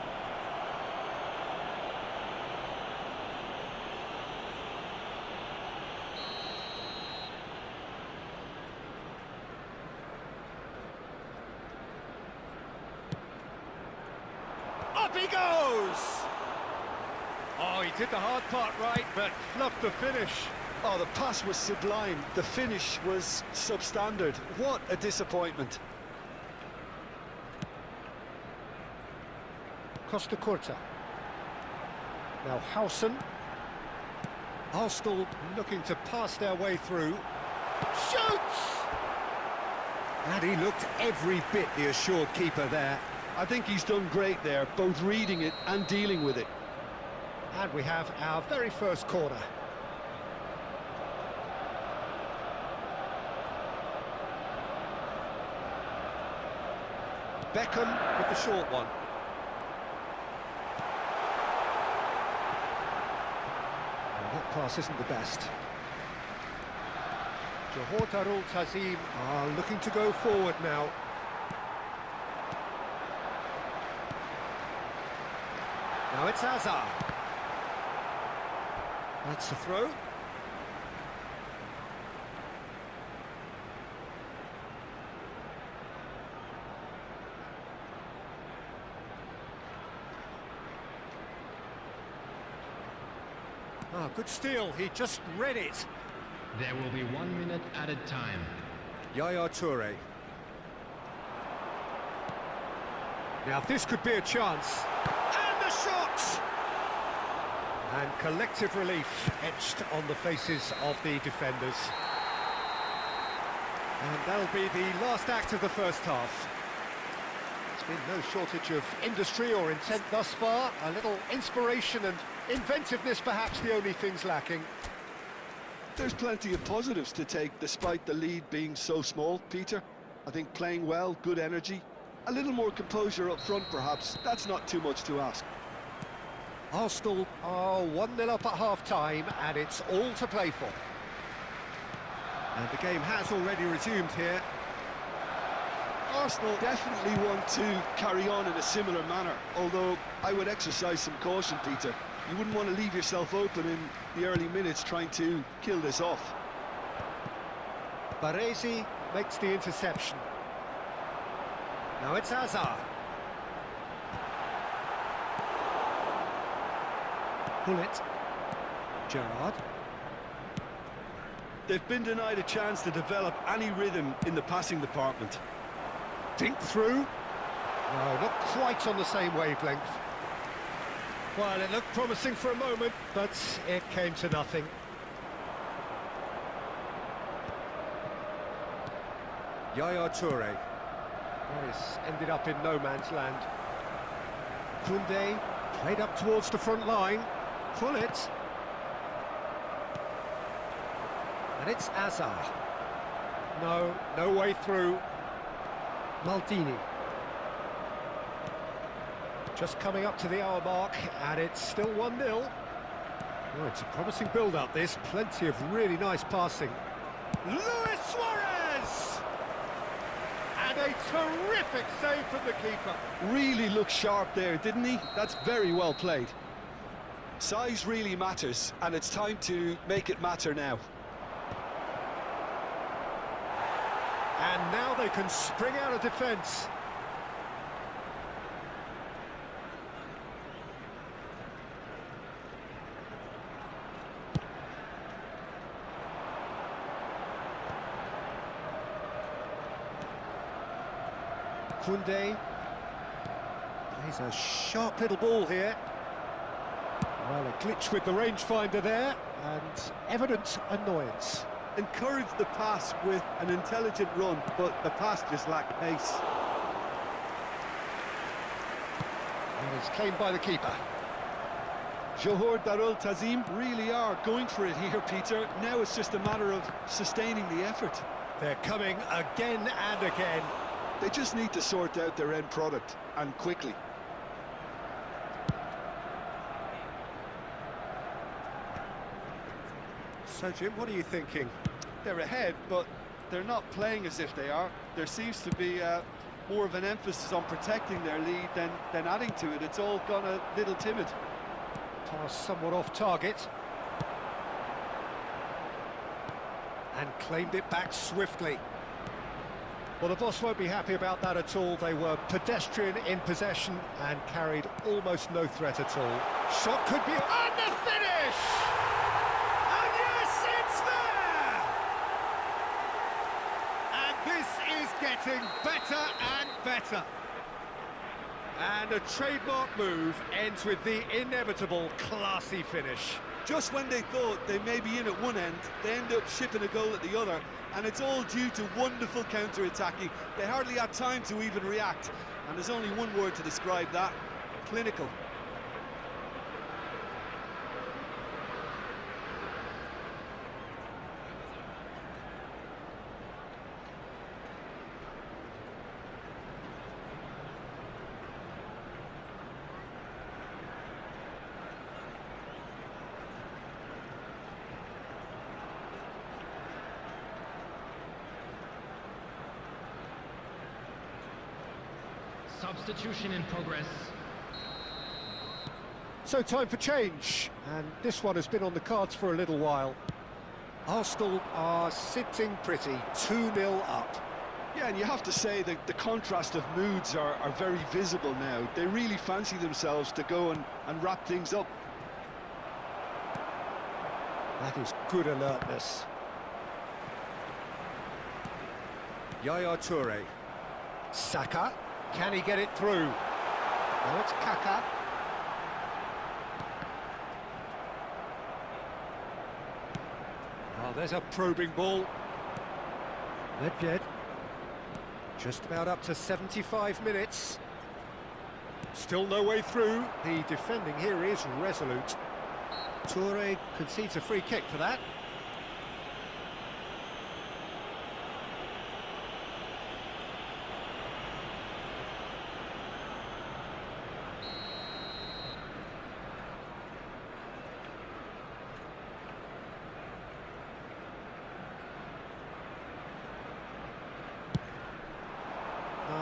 Up he goes! Oh, he did the hard part right, but fluffed the finish. Oh, the pass was sublime. The finish was substandard. What a disappointment. Costa Curta. Now Howson. Arsenal looking to pass their way through. Shoots! And he looked every bit the assured keeper there. I think he's done great there, both reading it and dealing with it. And we have our very first corner. Beckham with the short one. And that pass isn't the best. Johor Tazim are looking to go forward now. Now it's Azar. That's the throw. Ah, good steal, he just read it. There will be 1 minute at a time. Yaya Toure. Now this could be a chance. And the shot! And collective relief etched on the faces of the defenders. And that'll be the last act of the first half. There's been no shortage of industry or intent thus far. A little inspiration and inventiveness perhaps the only things lacking. There's plenty of positives to take despite the lead being so small, Peter. I think playing well, good energy. A little more composure up front perhaps. That's not too much to ask. Arsenal are 1-0 up at half-time, and it's all to play for. And the game has already resumed here. Arsenal definitely want to carry on in a similar manner, although I would exercise some caution, Peter. You wouldn't want to leave yourself open in the early minutes trying to kill this off. Baresi makes the interception. Now it's Azar. Bullet. Gerrard. They've been denied a chance to develop any rhythm in the passing department. Dink through. No, not quite on the same wavelength. Well, it looked promising for a moment, but it came to nothing. Yaya Toure. He's ended up in no man's land. Koundé played up towards the front line. Bullet. And it's Azar. No way through. Maldini. Just coming up to the hour mark, and it's still 1-0. Oh, it's a promising build-up, this. Plenty of really nice passing. Luis Suarez! And a terrific save from the keeper. Really looked sharp there, didn't he? That's very well played. Size really matters, and it's time to make it matter now. And now they can spring out of defence. Koundé plays a sharp little ball here. Well, a glitch with the rangefinder there, and evident annoyance. Encouraged the pass with an intelligent run, but the pass just lacked pace. And it's claimed by the keeper. Johor Tazim really are going for it here, Peter. Now it's just a matter of sustaining the effort. They're coming again and again. They just need to sort out their end product, and quickly. So, Jim, what are you thinking? They're ahead, but they're not playing as if they are. There seems to be more of an emphasis on protecting their lead than adding to it. It's all gone a little timid. Pass somewhat off target. And claimed it back swiftly. Well, the boss won't be happy about that at all. They were pedestrian in possession and carried almost no threat at all. Shot could be... And the finish! And yes, it's there! And this is getting better and better. And a trademark move ends with the inevitable classy finish. Just when they thought they may be in at one end, they end up shipping a goal at the other, and it's all due to wonderful counter-attacking. They hardly had time to even react, and there's only one word to describe that: clinical. Substitution in progress. So time for change, and this one has been on the cards for a little while. Arsenal are sitting pretty, 2-0 up. Yeah, and you have to say that the contrast of moods are very visible now. They really fancy themselves to go and wrap things up. That is good alertness. Yaya Toure. Saka. Can he get it through? Now it's Kaka. Oh, there's a probing ball. Nedved. Just about up to 75 minutes. Still no way through. The defending here is resolute. Toure concedes a free kick for that.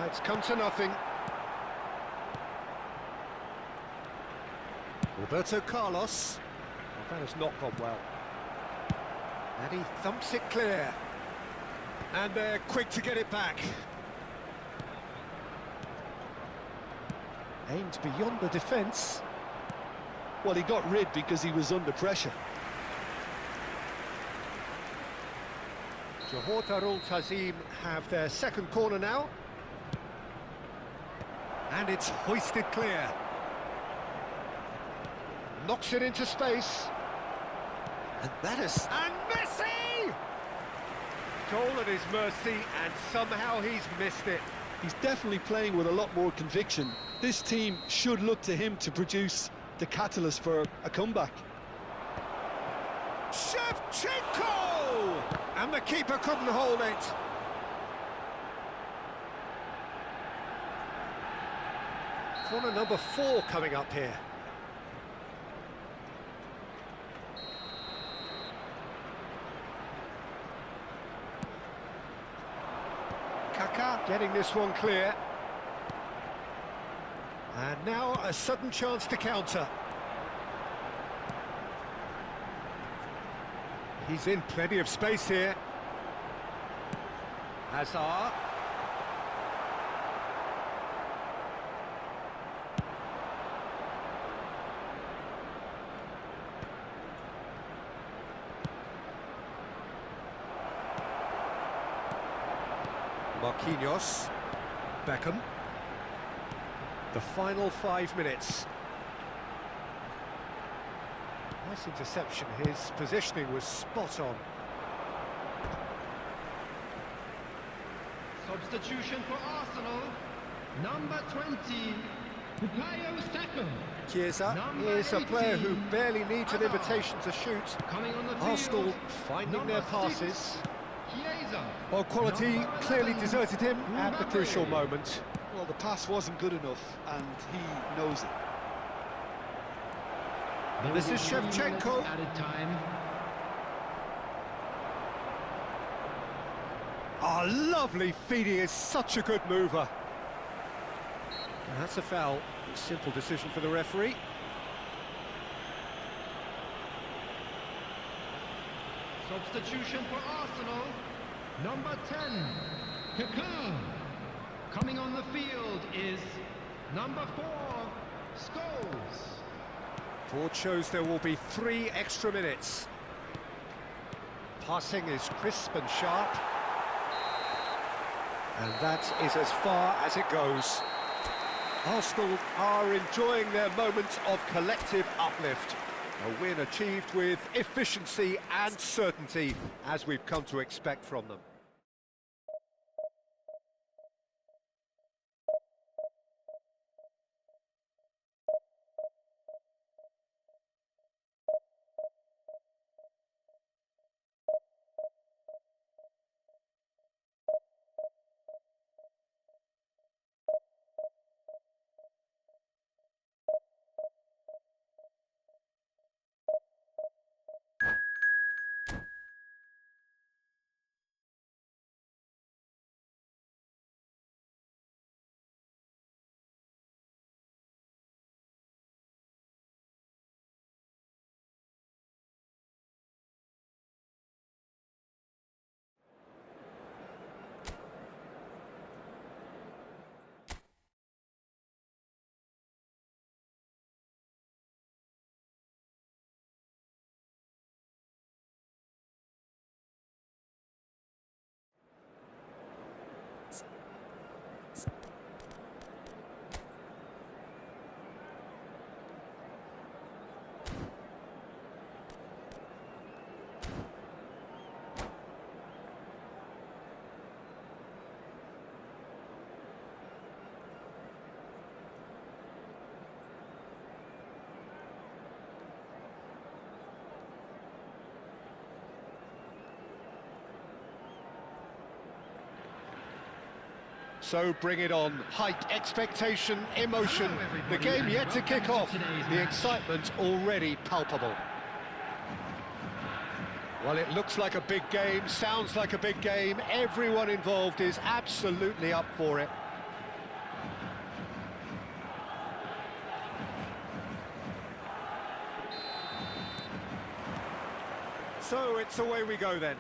It's come to nothing. Roberto Carlos. Well, that has not gone well. And he thumps it clear. And they're quick to get it back. Aimed beyond the defence. Well, he got rid because he was under pressure. Johor Darul Tazim have their second corner now. And it's hoisted clear. Knocks it into space. And that is... And Messi! Goal at his mercy, and somehow he's missed it. He's definitely playing with a lot more conviction. This team should look to him to produce the catalyst for a comeback. Shevchenko! And the keeper couldn't hold it. Corner number 4 coming up here. Kaka getting this one clear. And now a sudden chance to counter. He's in plenty of space here. Hazard. Marquinhos, Beckham. The final 5 minutes. Nice interception. His positioning was spot on. Substitution for Arsenal. Number 20, Bukayo Saka. Chiesa is a player who barely needs an invitation to shoot. Coming on the field, Arsenal finding their number passes. 6, Chiesa. Well, quality Number clearly 11, deserted him at the Mbappe. crucial moment. Well, the pass wasn't good enough, and he knows it. This is Shevchenko. Added time. Oh, lovely feed. He is such a good mover. And that's a foul. Simple decision for the referee. Substitution for Arsenal. Number 10, Kaká. Coming on the field is number 4, Scholes. Board shows there will be 3 extra minutes. Passing is crisp and sharp. And that is as far as it goes. Arsenal are enjoying their moment of collective uplift. A win achieved with efficiency and certainty, as we've come to expect from them. So bring it on. Height, expectation, emotion. The game yet to kick off. The excitement already palpable. Well, it looks like a big game, sounds like a big game. Everyone involved is absolutely up for it. So it's away we go then.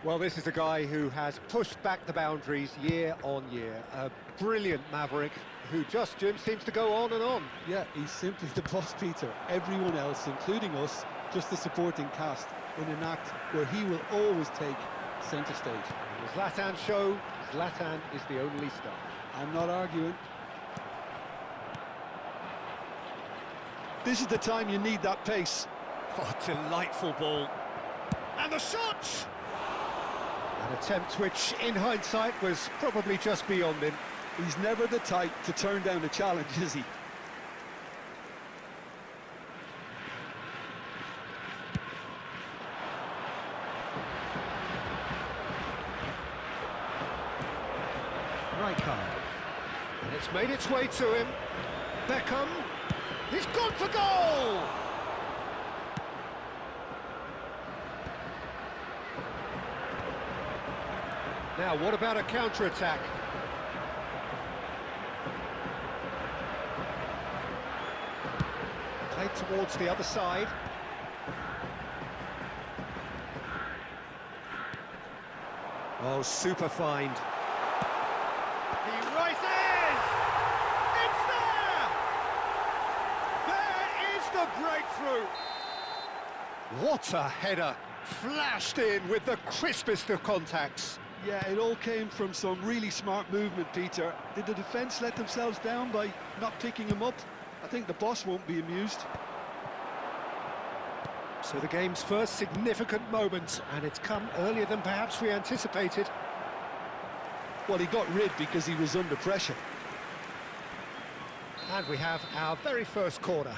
Well, this is a guy who has pushed back the boundaries year on year. A brilliant maverick who just, Jim, seems to go on and on. Yeah, he's simply the boss, Peter. Everyone else, including us, just the supporting cast in an act where he will always take centre stage. The Zlatan show, Zlatan is the only star. I'm not arguing. This is the time you need that pace. Oh, delightful ball. And the shot! An attempt which, in hindsight, was probably just beyond him. He's never the type to turn down a challenge, is he? Rijkaard. And it's made its way to him. Beckham. He's gone for goal! Now, what about a counter-attack? Played towards the other side. Oh, super find. He rises! It's there! There is the breakthrough! What a header! Flashed in with the crispest of contacts. Yeah, it all came from some really smart movement, Peter. Did the defence let themselves down by not picking him up? I think the boss won't be amused. So the game's first significant moment, and it's come earlier than perhaps we anticipated. Well, he got rid because he was under pressure. And we have our very first corner.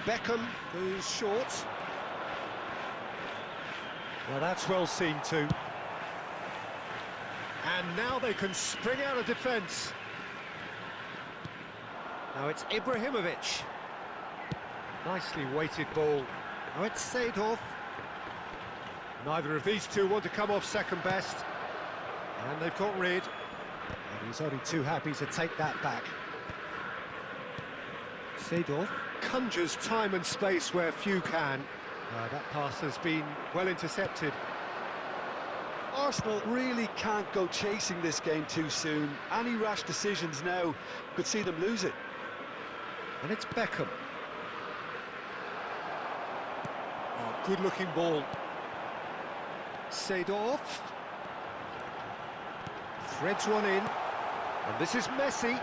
Beckham goes short. Well, that's well seen too. And now they can spring out of defence. Now it's Ibrahimovic. Nicely weighted ball. Now it's Seedorf. Neither of these two want to come off second best. And they've got rid. And he's only too happy to take that back. Seedorf conjures time and space where few can. That pass has been well intercepted. Arsenal really can't go chasing this game too soon. Any rash decisions now could see them lose it. And it's Beckham. Oh, good-looking ball. Seedorf. Threads one in. And this is Messi.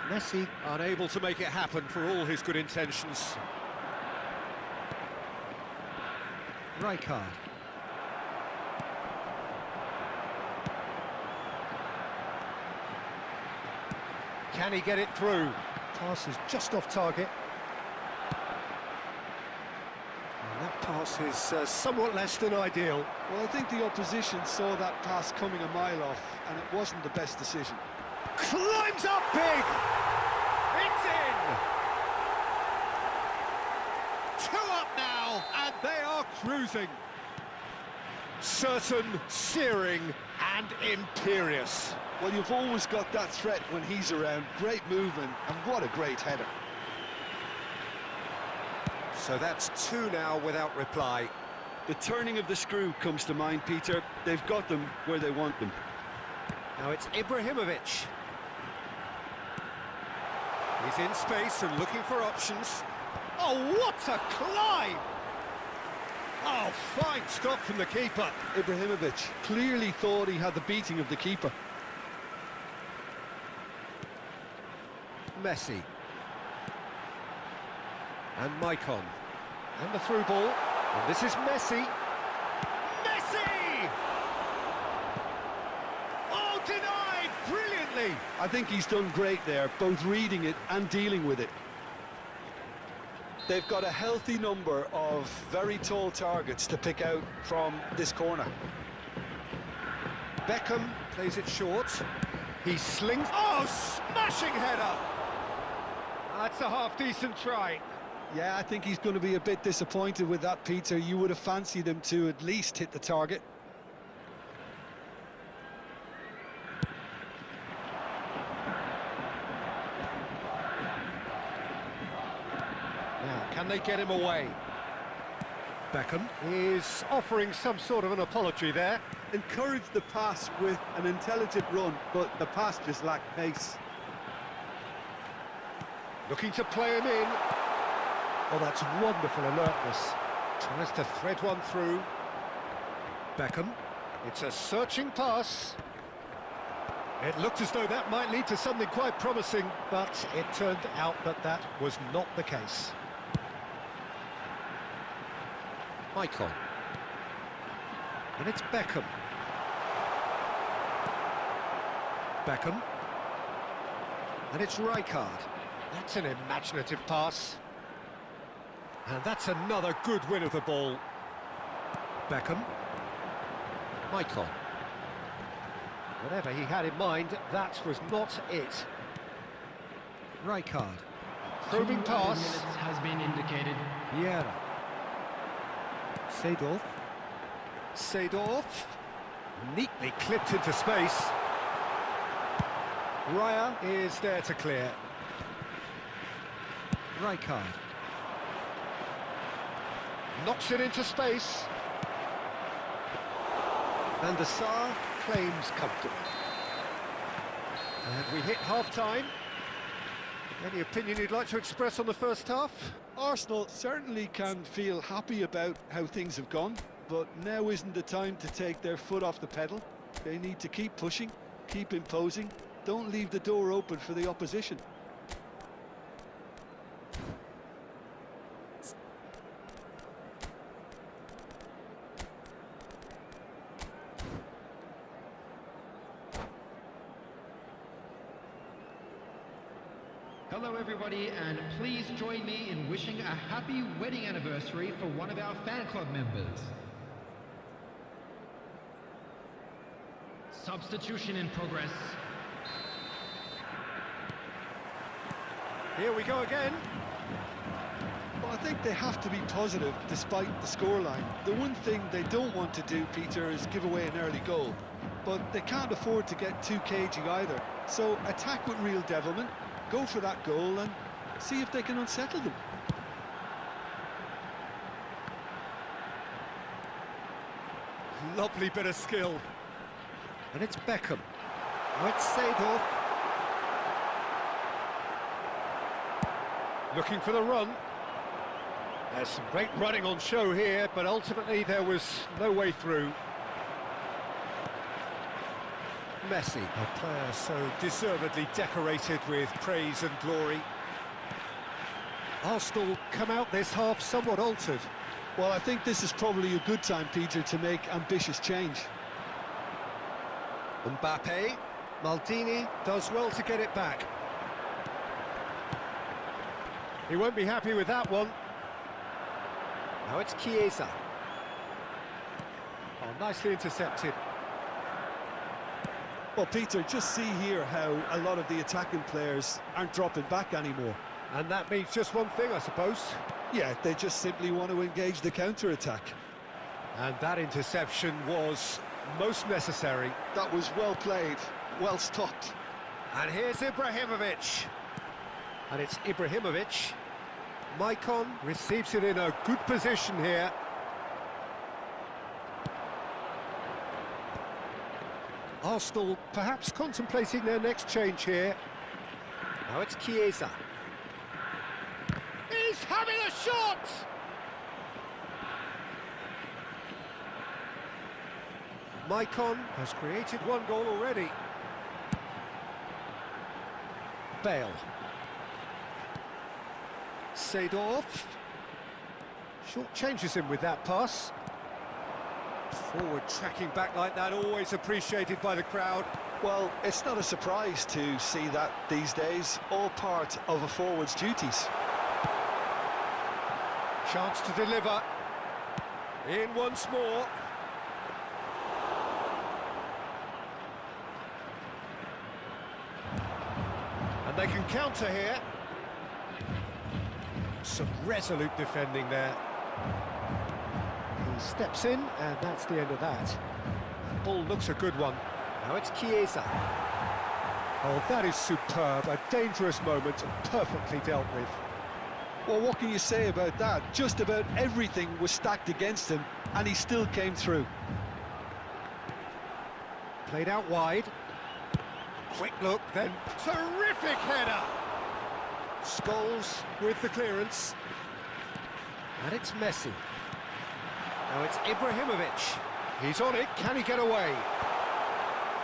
Messi unable to make it happen for all his good intentions. Rijkaard. Can he get it through? Pass is just off target. And that pass is somewhat less than ideal. Well, I think the opposition saw that pass coming a mile off, and it wasn't the best decision. Climbs up big! It's in! 2 up now, and they are cruising. Certain, searing, and imperious. Well, you've always got that threat when he's around. Great movement, and what a great header. So that's 2 now without reply. The turning of the screw comes to mind, Peter. They've got them where they want them. Now it's Ibrahimovic. He's in space and looking for options. Oh, what a climb! Oh, fine stop from the keeper. Ibrahimovic clearly thought he had the beating of the keeper. Messi. And Maicon. And the through ball. And this is Messi. Messi! Oh, denied brilliantly! I think he's done great there, both reading it and dealing with it. They've got a healthy number of very tall targets to pick out from this corner. Beckham plays it short. He slings... Oh, smashing header! That's a half-decent try. Yeah, I think he's going to be a bit disappointed with that, Peter. You would have fancied him to at least hit the target. Now, can they get him away? Beckham is offering some sort of an apology there. Encouraged the pass with an intelligent run, but the pass just lacked pace. Looking to play him in. Oh, that's wonderful alertness. Tries to thread one through. Beckham. It's a searching pass. It looked as though that might lead to something quite promising, but it turned out that that was not the case. Mikel. And it's Beckham. Beckham. And it's Rijkaard. That's an imaginative pass. And that's another good win of the ball. Beckham. Mikel. Whatever he had in mind, that was not it. Rijkaard. Probing pass. 2 minutes has been indicated. Vieira. Seedorf. Seedorf. Neatly clipped into space. Raya is there to clear. Rijkaard. Knocks it into space. And the Saar claims comfortably. And we hit half-time. Any opinion you'd like to express on the first half? Arsenal certainly can feel happy about how things have gone, but now isn't the time to take their foot off the pedal. They need to keep pushing, keep imposing, don't leave the door open for the opposition. Hello everybody, and please join me in wishing a happy wedding anniversary for one of our fan club members. Substitution in progress. Here we go again. Well, I think they have to be positive despite the scoreline. The one thing they don't want to do, Peter, is give away an early goal. But they can't afford to get too cagey either. So attack with real devilment, go for that goal and see if they can unsettle them. Lovely bit of skill. And it's Beckham. Oh, it's Seedorf. Looking for the run. There's some great running on show here, but ultimately there was no way through. Messi, a player so deservedly decorated with praise and glory. Arsenal come out this half somewhat altered. Well, I think this is probably a good time, Peter, to make ambitious change. Mbappe, Maldini does well to get it back. He won't be happy with that one. Now it's Chiesa. Oh, nicely intercepted. Well, Peter, just see here how a lot of the attacking players aren't dropping back anymore. And that means just one thing, I suppose. Yeah, they just simply want to engage the counter-attack. And that interception was most necessary. That was well played, well stopped. And here's Ibrahimovic. And it's Ibrahimovic. Maicon receives it in a good position here. Arsenal perhaps contemplating their next change here. Now it's Chiesa. He's having a shot! Maicon has created one goal already. Bale. Seedorf. Short changes him with that pass. Forward tracking back like that, always appreciated by the crowd. Well, it's not a surprise to see that these days, all part of a forward's duties. Chance to deliver. In once more. And they can counter here. Some resolute defending there. He steps in, and that's the end of that. The ball looks a good one. Now it's Chiesa. Oh, that is superb. A dangerous moment, perfectly dealt with. Well, what can you say about that? Just about everything was stacked against him, and he still came through. Played out wide. Quick look, then terrific header. Scholes with the clearance. And it's Messi. Now it's Ibrahimovic. He's on it, can he get away?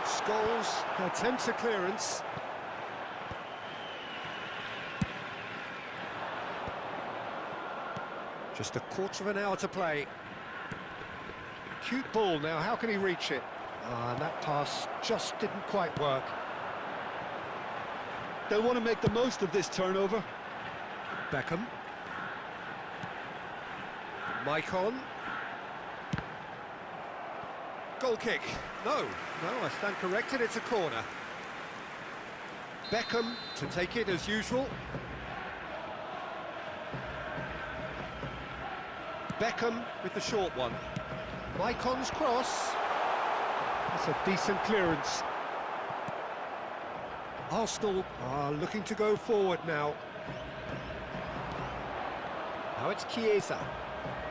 Scholes attempts a clearance. Just a quarter of an hour to play. Cute ball now, how can he reach it? And that pass just didn't quite work. They'll want to make the most of this turnover. Beckham. Maicon. Goal kick. No, I stand corrected, it's a corner. Beckham to take it as usual. Beckham with the short one. Maicon's cross. That's a decent clearance. Arsenal are looking to go forward now. Now it's Chiesa.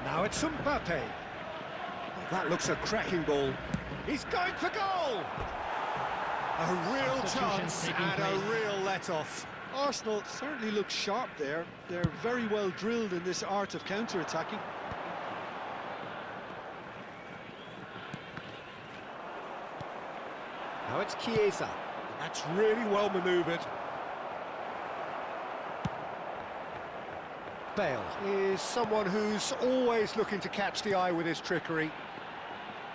Now it's Mbappe. Oh, that looks a cracking ball. He's going for goal! A real chance and a real let-off. Arsenal certainly look sharp there. They're very well drilled in this art of counter-attacking. Now it's Chiesa. That's really well manoeuvred. Bale is someone who's always looking to catch the eye with his trickery.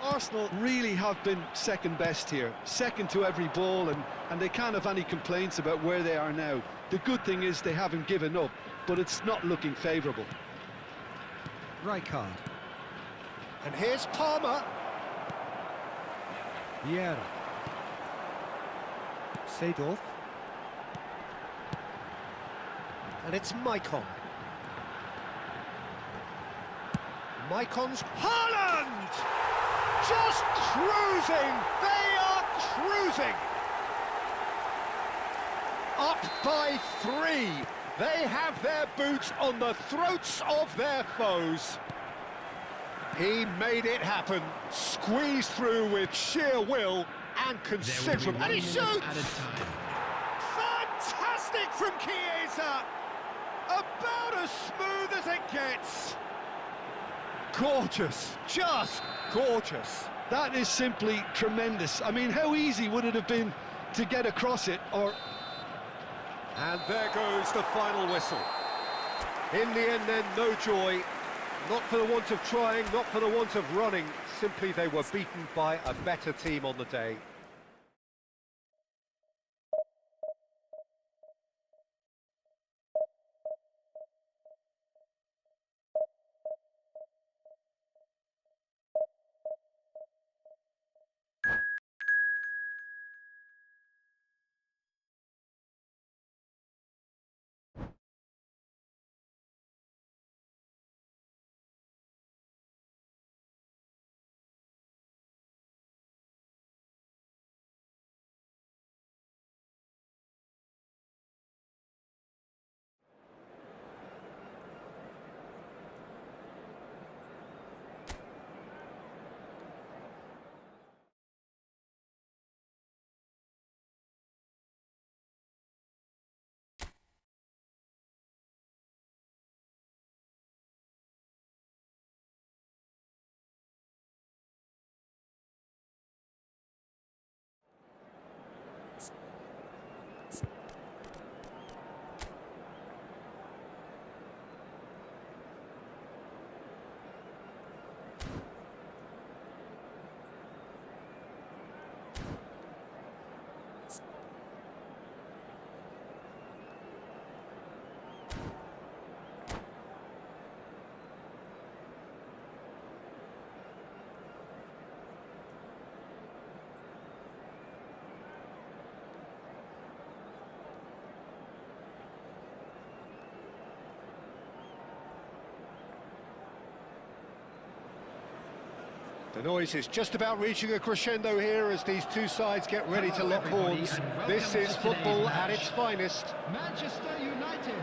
Arsenal really have been second best here, second to every ball, and they can't have any complaints about where they are now. The good thing is they haven't given up, but it's not looking favourable. Rijkaard. And here's Palmer. Vieira. Seedorf. And it's Maicon. Mykon's Haaland! Just cruising! They are cruising! Up by 3. They have their boots on the throats of their foes. He made it happen, squeezed through with sheer will and considerable... And he shoots! Fantastic from Chiesa! About as smooth as it gets. Gorgeous, just gorgeous. That is simply tremendous. I mean, how easy would it have been to get across it, or... And there goes the final whistle. In the end then, no joy. Not for the want of trying, not for the want of running. Simply they were beaten by a better team on the day. The noise is just about reaching a crescendo here as these two sides get ready to lock horns. This is football at its finest. Manchester United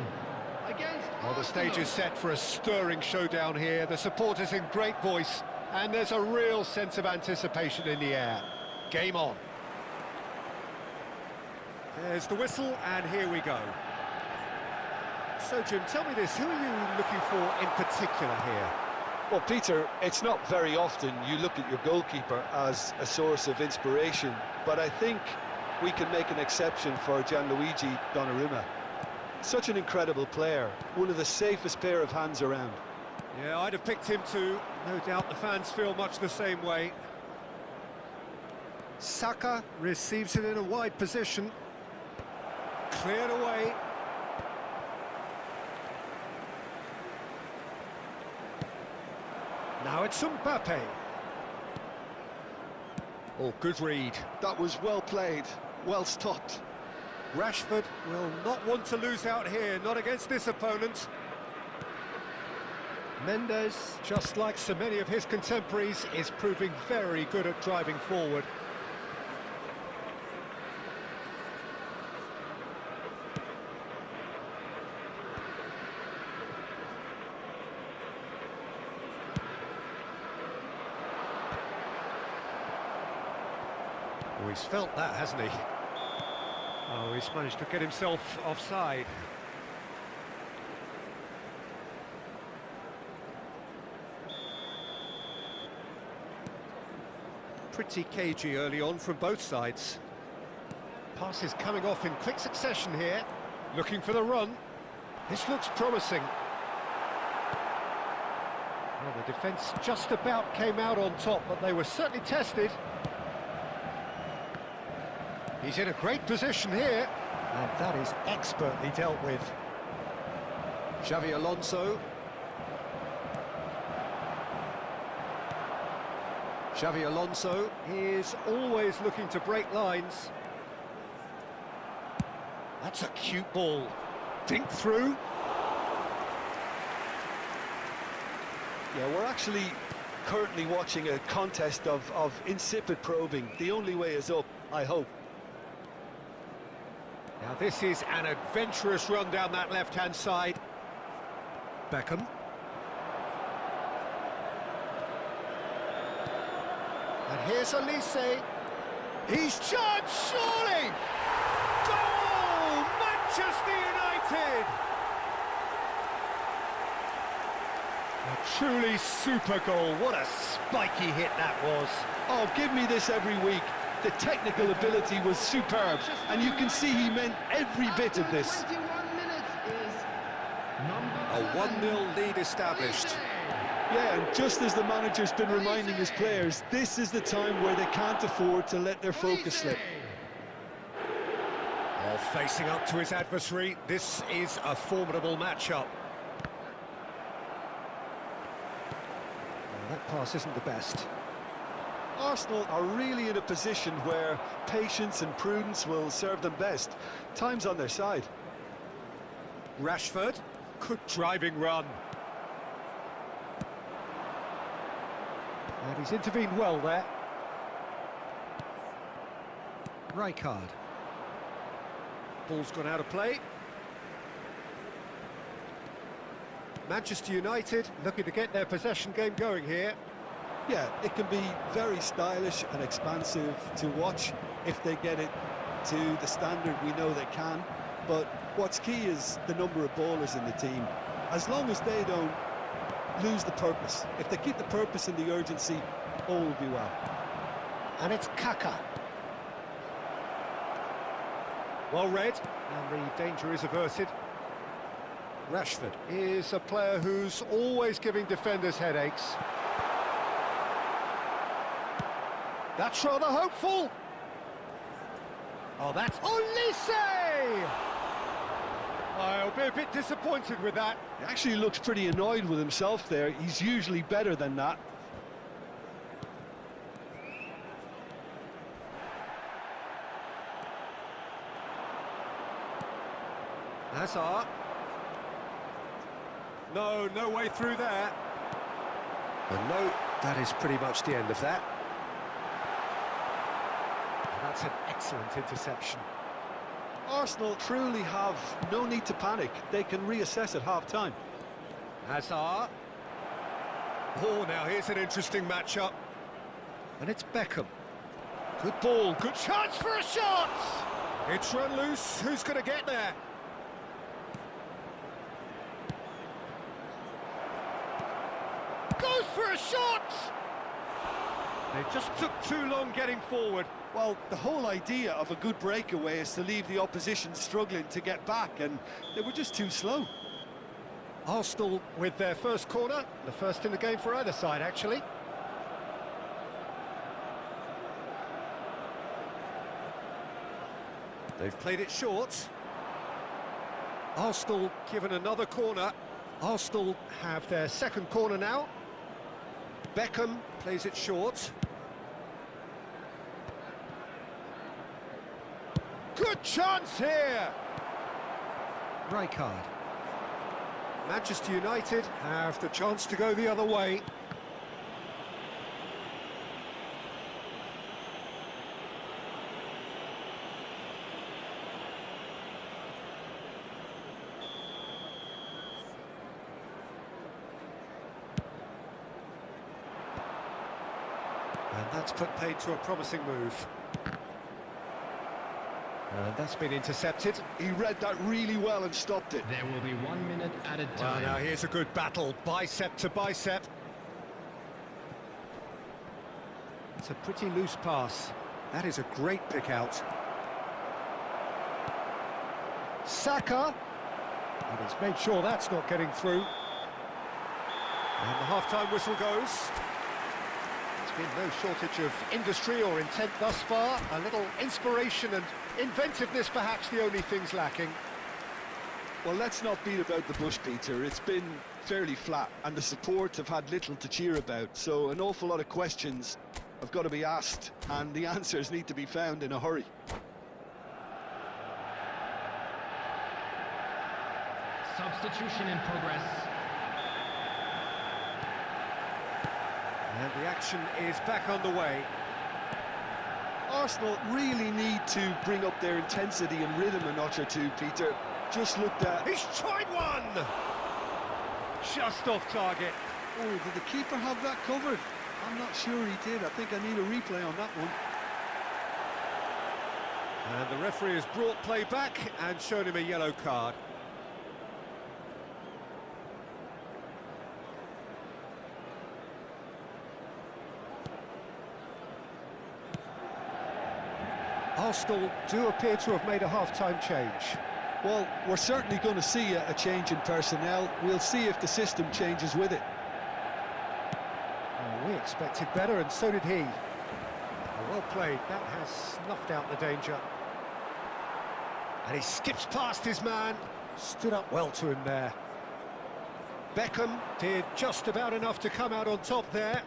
against Well, the stage is set for a stirring showdown here. The supporters in great voice, and there's a real sense of anticipation in the air. Game on. There's the whistle, and here we go. So, Jim, tell me this, who are you looking for in particular here? Well, Peter, it's not very often you look at your goalkeeper as a source of inspiration, but I think we can make an exception for Gianluigi Donnarumma. Such an incredible player, one of the safest pair of hands around. Yeah, I'd have picked him too. No doubt the fans feel much the same way. Saka receives it in a wide position. Cleared away. Now it's Mbappe. Oh, good read. That was well played, well stopped. Rashford will not want to lose out here, not against this opponent. Mendes, just like so many of his contemporaries, is proving very good at driving forward. Oh, he's felt that, hasn't he? Oh, he's managed to get himself offside. Pretty cagey early on from both sides. Passes coming off in quick succession here. Looking for the run. This looks promising. Well, the defence just about came out on top, but they were certainly tested. He's in a great position here, and that is expertly dealt with. Xavi Alonso. Xavi Alonso is always looking to break lines. That's a cute ball. Dink through. Yeah, we're actually currently watching a contest of insipid probing. The only way is up, I hope. Now this is an adventurous run down that left-hand side. Beckham. And here's Elise. He's judged, surely! Goal! Manchester United! A truly super goal. What a spiky hit that was. Oh, give me this every week. The technical ability was superb, and you can see he meant every bit of this. 21 minutes is A 1-0 lead established. Yeah, and just as the manager's been reminding his players, this is the time where they can't afford to let their focus slip. Well, facing up to his adversary, this is a formidable matchup. Well, that pass isn't the best. Arsenal are really in a position where patience and prudence will serve them best. Time's on their side. Rashford, good driving run. And he's intervened well there. Rijkaard. Ball's gone out of play. Manchester United looking to get their possession game going here. Yeah, it can be very stylish and expansive to watch if they get it to the standard we know they can. But what's key is the number of ballers in the team. As long as they don't lose the purpose, if they keep the purpose and the urgency, all will be well. And it's Kaka. Well read, and the danger is averted. Rashford is a player who's always giving defenders headaches. That's rather hopeful. Oh, that's Olise! I'll be a bit disappointed with that. He actually looks pretty annoyed with himself there. He's usually better than that. Hazard. No way through there. And no, that is pretty much the end of that. That's an excellent interception. Arsenal truly have no need to panic. They can reassess at half-time. Hazard. Oh, now here's an interesting matchup. And it's Beckham. Good ball, good chance for a shot! It's run loose, who's going to get there? Goes for a shot! They just took too long getting forward. Well, the whole idea of a good breakaway is to leave the opposition struggling to get back, and they were just too slow. Arsenal with their first corner, the first in the game for either side, actually. They've played it short. Arsenal given another corner. Arsenal have their second corner now. Beckham plays it short. Good chance here! Rijkaard. Manchester United have the chance to go the other way. And that's put paid to a promising move. And that's been intercepted. He read that really well and stopped it. There will be 1 minute at a Well, time. now here's a good battle, bicep to bicep. It's a pretty loose pass. That is a great pick out. Saka. And he's made sure that's not getting through. And the half-time whistle goes. There's been no shortage of industry or intent thus far. A little inspiration and inventiveness, perhaps the only things lacking. Well, let's not beat about the bush, Peter. It's been fairly flat, and the support have had little to cheer about. So an awful lot of questions have got to be asked, and the answers need to be found in a hurry. Substitution in progress. And the action is back on the way. Arsenal really need to bring up their intensity and rhythm a notch or two, Peter. Just looked at... He's tried one! Just off target. Oh, did the keeper have that covered? I'm not sure he did. I think I need a replay on that one. And the referee has brought play back and shown him a yellow card. Arsenal do appear to have made a half-time change. Well, we're certainly going to see a change in personnel. We'll see if the system changes with it. Oh, we expected better, and so did he. Well played. That has snuffed out the danger. And he skips past his man. Stood up well to him there. Beckham did just about enough to come out on top there.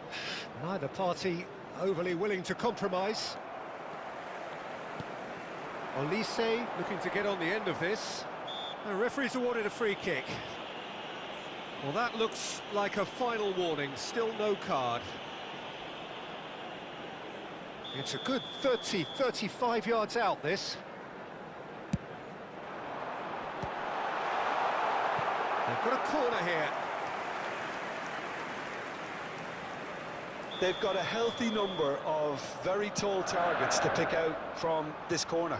Neither party overly willing to compromise. Olise looking to get on the end of this. The referee's awarded a free kick. Well, that looks like a final warning. Still no card. It's a good 35 yards out, this. They've got a corner here. They've got a healthy number of very tall targets to pick out from this corner.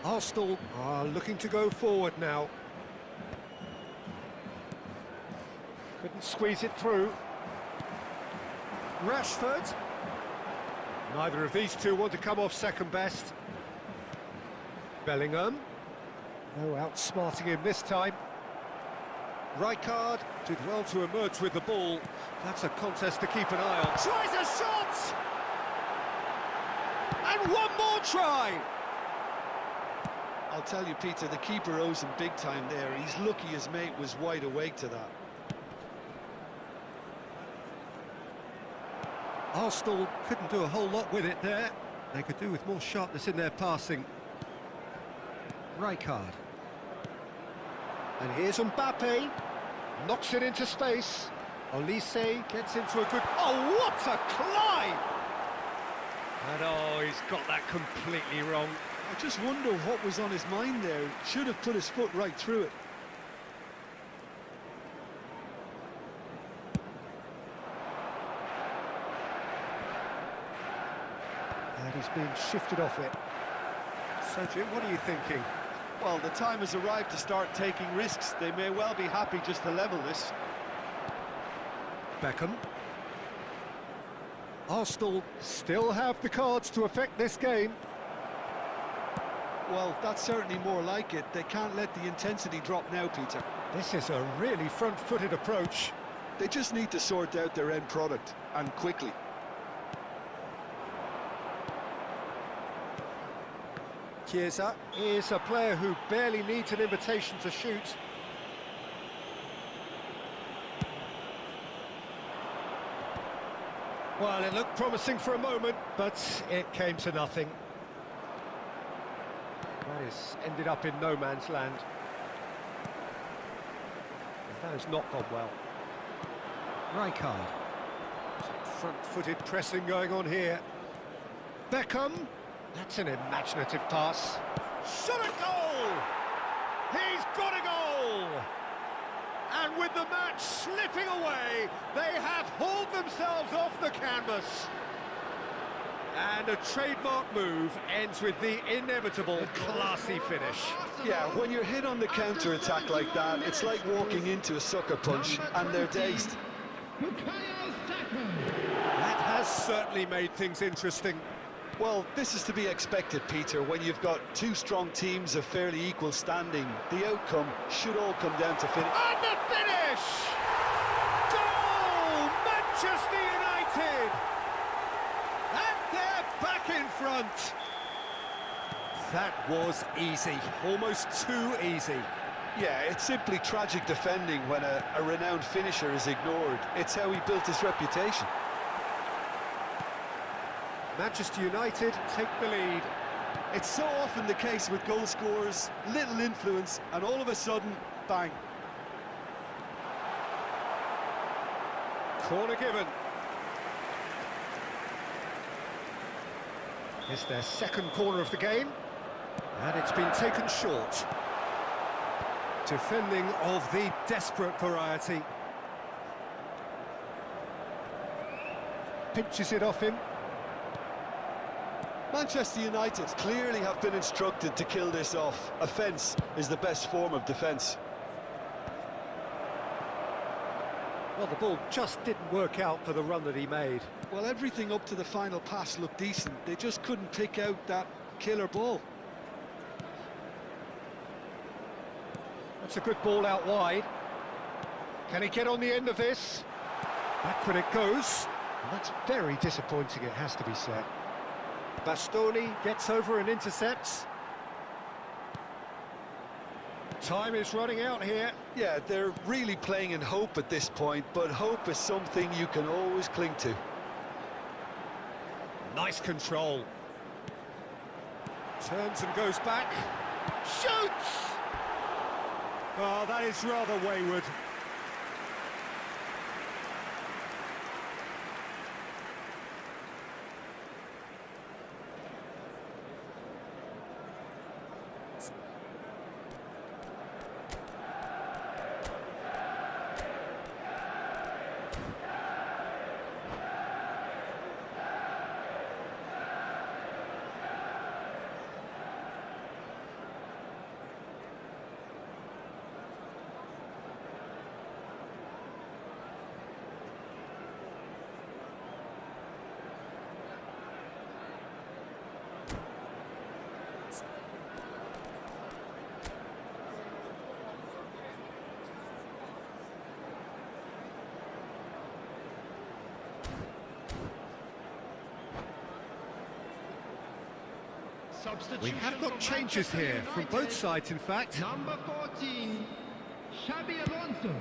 Arsenal are looking to go forward now. Couldn't squeeze it through. Rashford. Neither of these two want to come off second best. Bellingham. No outsmarting him this time. Rijkaard did well to emerge with the ball. That's a contest to keep an eye on. Tries a shot! And one more try! I'll tell you, Peter, the keeper owes him big time there. He's lucky his mate was wide awake to that. Arsenal couldn't do a whole lot with it there. They could do with more sharpness in their passing. Rijkaard. And here's Mbappe. Knocks it into space. Olise gets into a good... Oh, what a climb! And oh, he's got that completely wrong. I just wonder what was on his mind there. Should have put his foot right through it. And he's been shifted off it. So, Jim, what are you thinking? Well, the time has arrived to start taking risks. They may well be happy just to level this. Beckham. Arsenal still have the cards to affect this game. Well, that's certainly more like it. They can't let the intensity drop now, Peter. This is a really front-footed approach. They just need to sort out their end product, and quickly. Chiesa is a player who barely needs an invitation to shoot. Well, it looked promising for a moment, but it came to nothing. That has ended up in no man's land. That has not gone well. Rijkaard. Some front-footed pressing going on here. Beckham. That's an imaginative pass. Shot a goal! He's got a goal! And with the match slipping away, they have hauled themselves off the canvas. And a trademark move ends with the inevitable classy finish. Yeah, when you're hit on the counter-attack like that, it's like walking into a sucker punch, and they're dazed. That has certainly made things interesting. Well, this is to be expected, Peter, when you've got two strong teams of fairly equal standing. The outcome should all come down to finish. And the finish! Goal! Manchester United! And they're back in front. That was easy, almost too easy. Yeah, it's simply tragic defending when a renowned finisher is ignored. It's how he built his reputation. Manchester United take the lead. It's so often the case with goal scorers, little influence, and all of a sudden, bang. Corner given. It's their second corner of the game, and it's been taken short. Defending of the desperate variety. Pinches it off him. Manchester United clearly have been instructed to kill this off. Offence is the best form of defence. Well, the ball just didn't work out for the run that he made. Well, everything up to the final pass looked decent. They just couldn't pick out that killer ball. That's a good ball out wide. Can he get on the end of this? Backward it goes. And that's very disappointing, it has to be said. Bastoni gets over and intercepts. Time is running out here. Yeah, they're really playing in hope at this point, but hope is something you can always cling to. Nice control. Turns and goes back. Shoots! Oh, that is rather wayward. We have got changes here from both sides, in fact. Number 14, Xabi Alonso.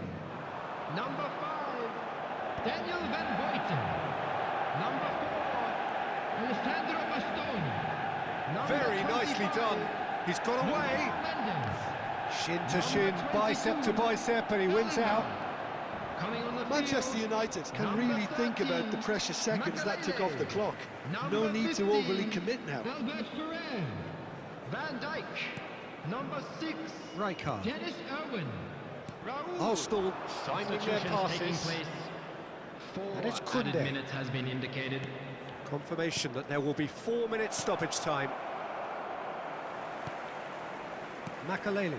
Number 5, Daniel Van Buiten. Number 4, Alessandro Bastoni. Number Very nicely 25, done. He's got away. Mendes. Shin to shin, bicep to bicep, and he wins out. Coming on the Manchester field, United can number really think about 13, the precious seconds that took off the clock. No Number need to 15, overly commit now. Albert Ferrer. Van Dijk. Number 6, Rijkaard. Dennis Irwin. Raul. Arsenal finding their Substitutions taking passes. place. And it's 4 added Kunde. minutes has been indicated. Confirmation that there will be 4 minutes stoppage time. Makaleli.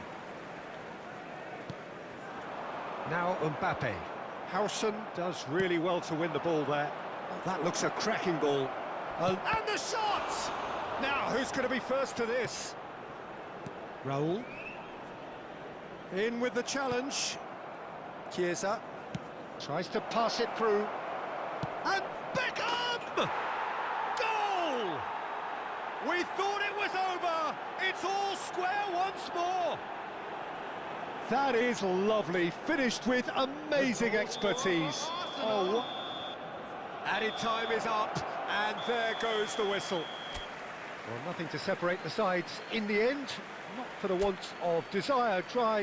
Now Mbappe. Howson does really well to win the ball there. Oh, that looks a cracking ball. And the shot! Now, who's going to be first to this? Raul. In with the challenge. Chiesa. Tries to pass it through. And Beckham! Goal! We thought it was over. It's all square once more. That is lovely, finished with amazing expertise. Oh, added time is up, and there goes the whistle. Well, nothing to separate the sides in the end, not for the want of desire, drive.